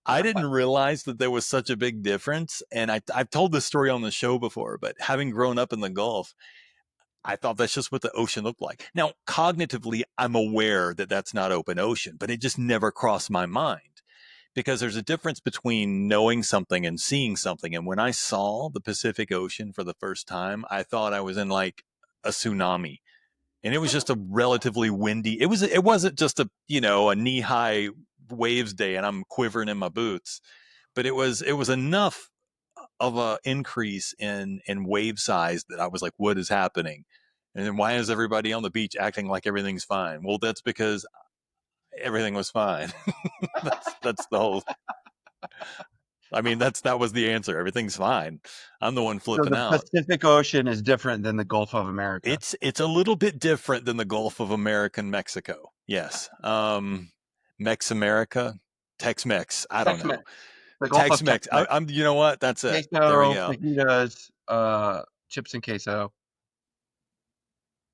I didn't realize that there was such a big difference. And I've told this story on the show before, but having grown up in the Gulf, I thought that's just what the ocean looked like. Now, cognitively, I'm aware that that's not open ocean, but it just never crossed my mind. Because there's a difference between knowing something and seeing something. And when I saw the Pacific Ocean for the first time, I thought I was in like a tsunami. And it was just a relatively windy. It wasn't just a knee-high waves day and I'm quivering in my boots. But it was enough of a increase in wave size that I was like, what is happening? And then why is everybody on the beach acting like everything's fine? Well, that's because everything was fine. that's the whole. I mean, that was the answer. Everything's fine. I'm the one flipping out. The Pacific Ocean is different than the Gulf of America. It's a little bit different than the Gulf of America and Mexico. Yes. Mex-America, Tex-Mex. I don't know. Tex-Mex. I'm. You know what? That's it. Queso, there we go. fajitas, chips and queso.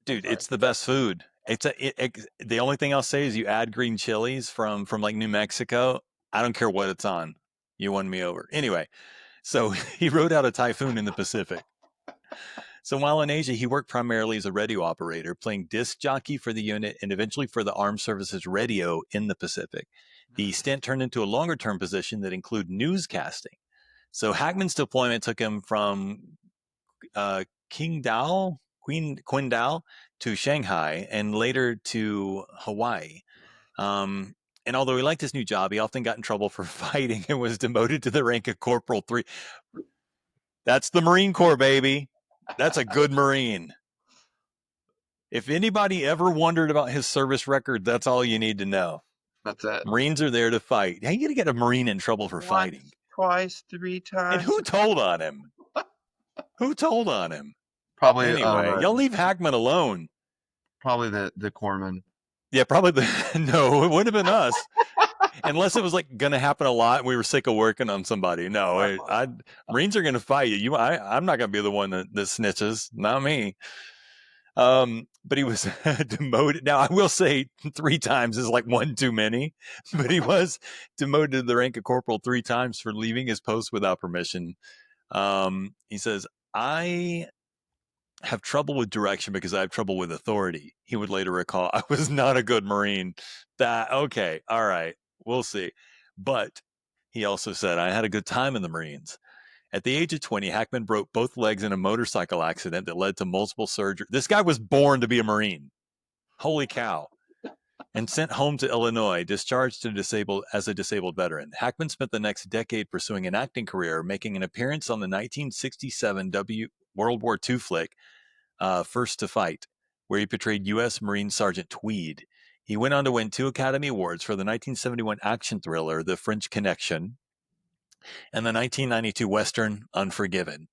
Dude, it's the best food. The only thing I'll say is you add green chilies from like New Mexico. I don't care what it's on. You won me over. Anyway, so he rode out a typhoon in the Pacific. So while in Asia, he worked primarily as a radio operator, playing disc jockey for the unit and eventually for the Armed Services Radio in the Pacific. The stint turned into a longer-term position that included newscasting. So Hackman's deployment took him from Qingdao to Shanghai and later to Hawaii. And although he liked his new job, he often got in trouble for fighting and was demoted to the rank of Corporal 3. That's the Marine Corps, baby. That's a good Marine. If anybody ever wondered about his service record, that's all you need to know. That's it. Marines are there to fight. How are you going to get a Marine in trouble for fighting? Twice, 3 times. And who told on him? Who told on him? Probably. Anyway, y'all leave Hackman alone. Probably the corpsman. Yeah, probably no, it wouldn't have been us. Unless it was like going to happen a lot and we were sick of working on somebody. No, Marines are going to fight you. I'm not going to be the one that snitches. Not me. But he was demoted. Now, I will say 3 times is like one too many. But he was demoted to the rank of corporal 3 times for leaving his post without permission. He says, I have trouble with direction because I have trouble with authority. He would later recall, I was not a good Marine. Okay, all right, we'll see. But he also said, I had a good time in the Marines. At the age of 20, Hackman broke both legs in a motorcycle accident that led to multiple surgery. This guy was born to be a Marine. Holy cow. And sent home to Illinois, discharged as a disabled veteran. Hackman spent the next decade pursuing an acting career, making an appearance on the 1967 World War II flick, First to Fight, where he portrayed U.S. Marine Sergeant Tweed. He went on to win 2 Academy Awards for the 1971 action thriller, The French Connection, and the 1992 Western, Unforgiven.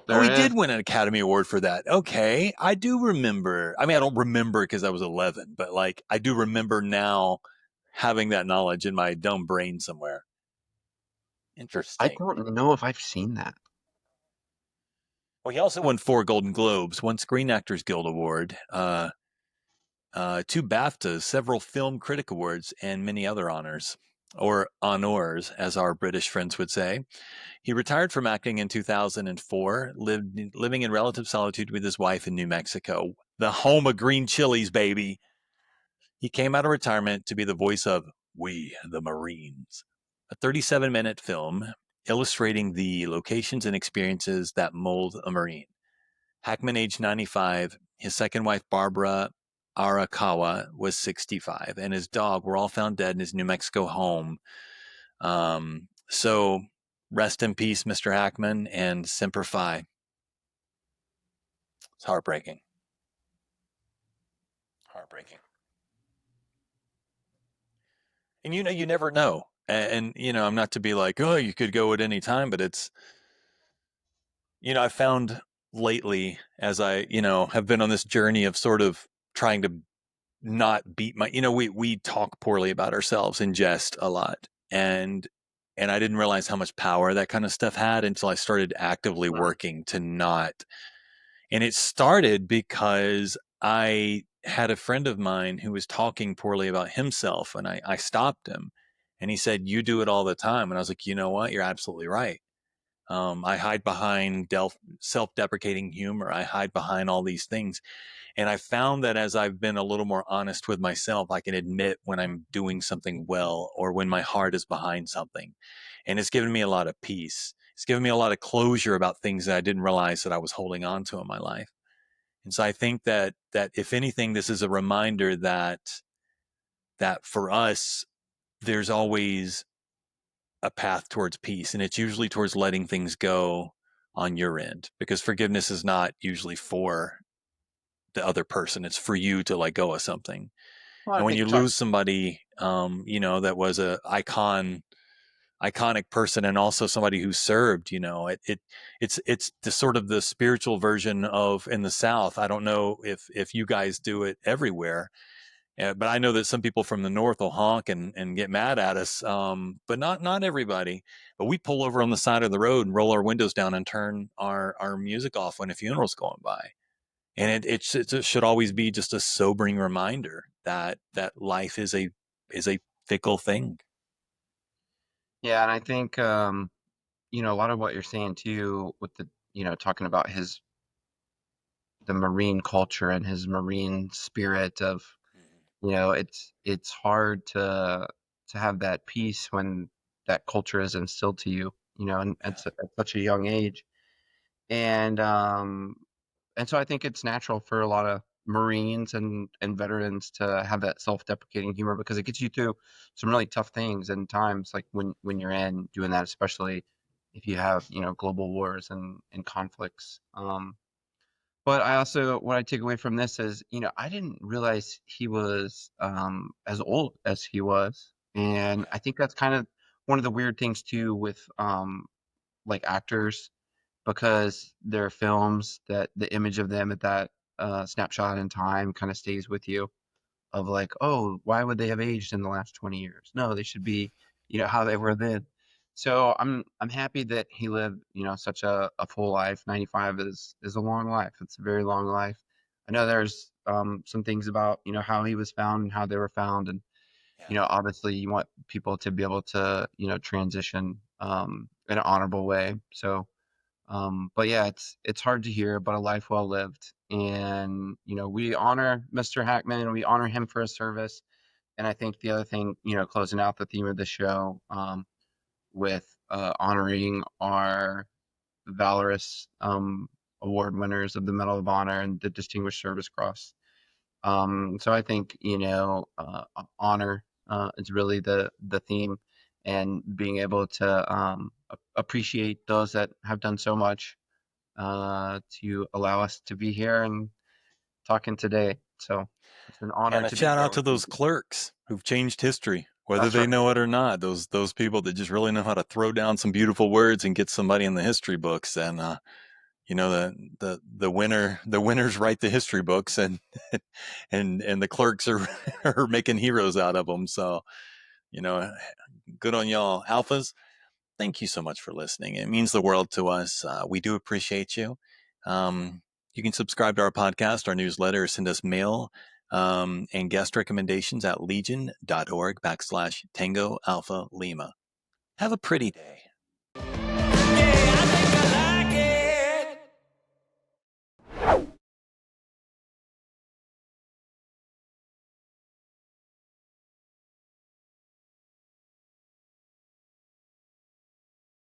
He did win an Academy Award for that. Okay, I do remember. I mean, I don't remember because I was 11, but like I do remember now having that knowledge in my dumb brain somewhere. Interesting. I don't know if I've seen that. Well, he also won 4 Golden Globes, 1 Screen Actors Guild Award. 2 BAFTAs, several Film Critic Awards, and many other honors, or honneurs, as our British friends would say. He retired from acting in 2004, living in relative solitude with his wife in New Mexico, the home of green chilies, baby. He came out of retirement to be the voice of We the Marines, a 37-minute film illustrating the locations and experiences that mold a Marine. Hackman, aged 95, his second wife, Barbara Arakawa, was 65, and his dog were all found dead in his New Mexico home. So rest in peace, Mr. Hackman, and Semper Fi. It's heartbreaking. Heartbreaking. And you never know. And I'm not to be like, oh, you could go at any time, but it's, I found lately as I, have been on this journey of sort of trying to not beat my, we talk poorly about ourselves in jest a lot. And I didn't realize how much power that kind of stuff had until I started actively working to not. And it started because I had a friend of mine who was talking poorly about himself, and I stopped him, and he said, "You do it all the time." And I was like, "You know what? You're absolutely right." I hide behind self-deprecating humor. I hide behind all these things. And I found that as I've been a little more honest with myself, I can admit when I'm doing something well or when my heart is behind something. And it's given me a lot of peace. It's given me a lot of closure about things that I didn't realize that I was holding on to in my life. And so I think that if anything, this is a reminder that for us, there's always a path towards peace. And it's usually towards letting things go on your end, because forgiveness is not usually for the other person. It's for you to let go of something. Well, I And when think you lose somebody, that was a iconic person, and also somebody who served, it's the sort of the spiritual version of in the South. I don't know if you guys do it everywhere, but I know that some people from the North will honk and get mad at us. But not everybody. But we pull over on the side of the road and roll our windows down and turn our music off when a funeral's going by. And it should always be just a sobering reminder that life is a fickle thing. Yeah, and I think a lot of what you're saying too, with the talking about the Marine culture and his Marine spirit of it's hard to have that peace when that culture is instilled to you, and at such a young age, and so I think it's natural for a lot of Marines and veterans to have that self-deprecating humor, because it gets you through some really tough things and times, like when you're in doing that, especially if you have global wars and conflicts. But I also, what I take away from this is, I didn't realize he was as old as he was, and I think that's kind of one of the weird things too with like actors, because there are films that the image of them at that snapshot in time kind of stays with you, of like, oh, why would they have aged in the last 20 years? No, they should be, how they were then. So I'm happy that he lived, such a full life. 95 is a long life. It's a very long life. I know there's some things about, how he was found and how they were found. And, obviously you want people to be able to, transition in an honorable way. So, but yeah, it's hard to hear, but a life well lived. And, we honor Mr. Hackman, we honor him for his service. And I think the other thing, closing out the theme of the show, with honoring our valorous award winners of the Medal of Honor and the Distinguished Service Cross. So I think, honor is really the theme, and being able to appreciate those that have done so much to allow us to be here and talking today. So it's an honor And a to be shout here out to with you. those clerks who've changed history, whether That's they right. know it or not. Those people that just really know how to throw down some beautiful words and get somebody in the history books. And the winners write the history books, and and the clerks are are making heroes out of them. So good on y'all, alphas. Thank you so much for listening. It means the world to us. We do appreciate you. You can subscribe to our podcast, our newsletter, send us mail. and guest recommendations at legion.org/Tango Alpha Lima. Have a pretty day.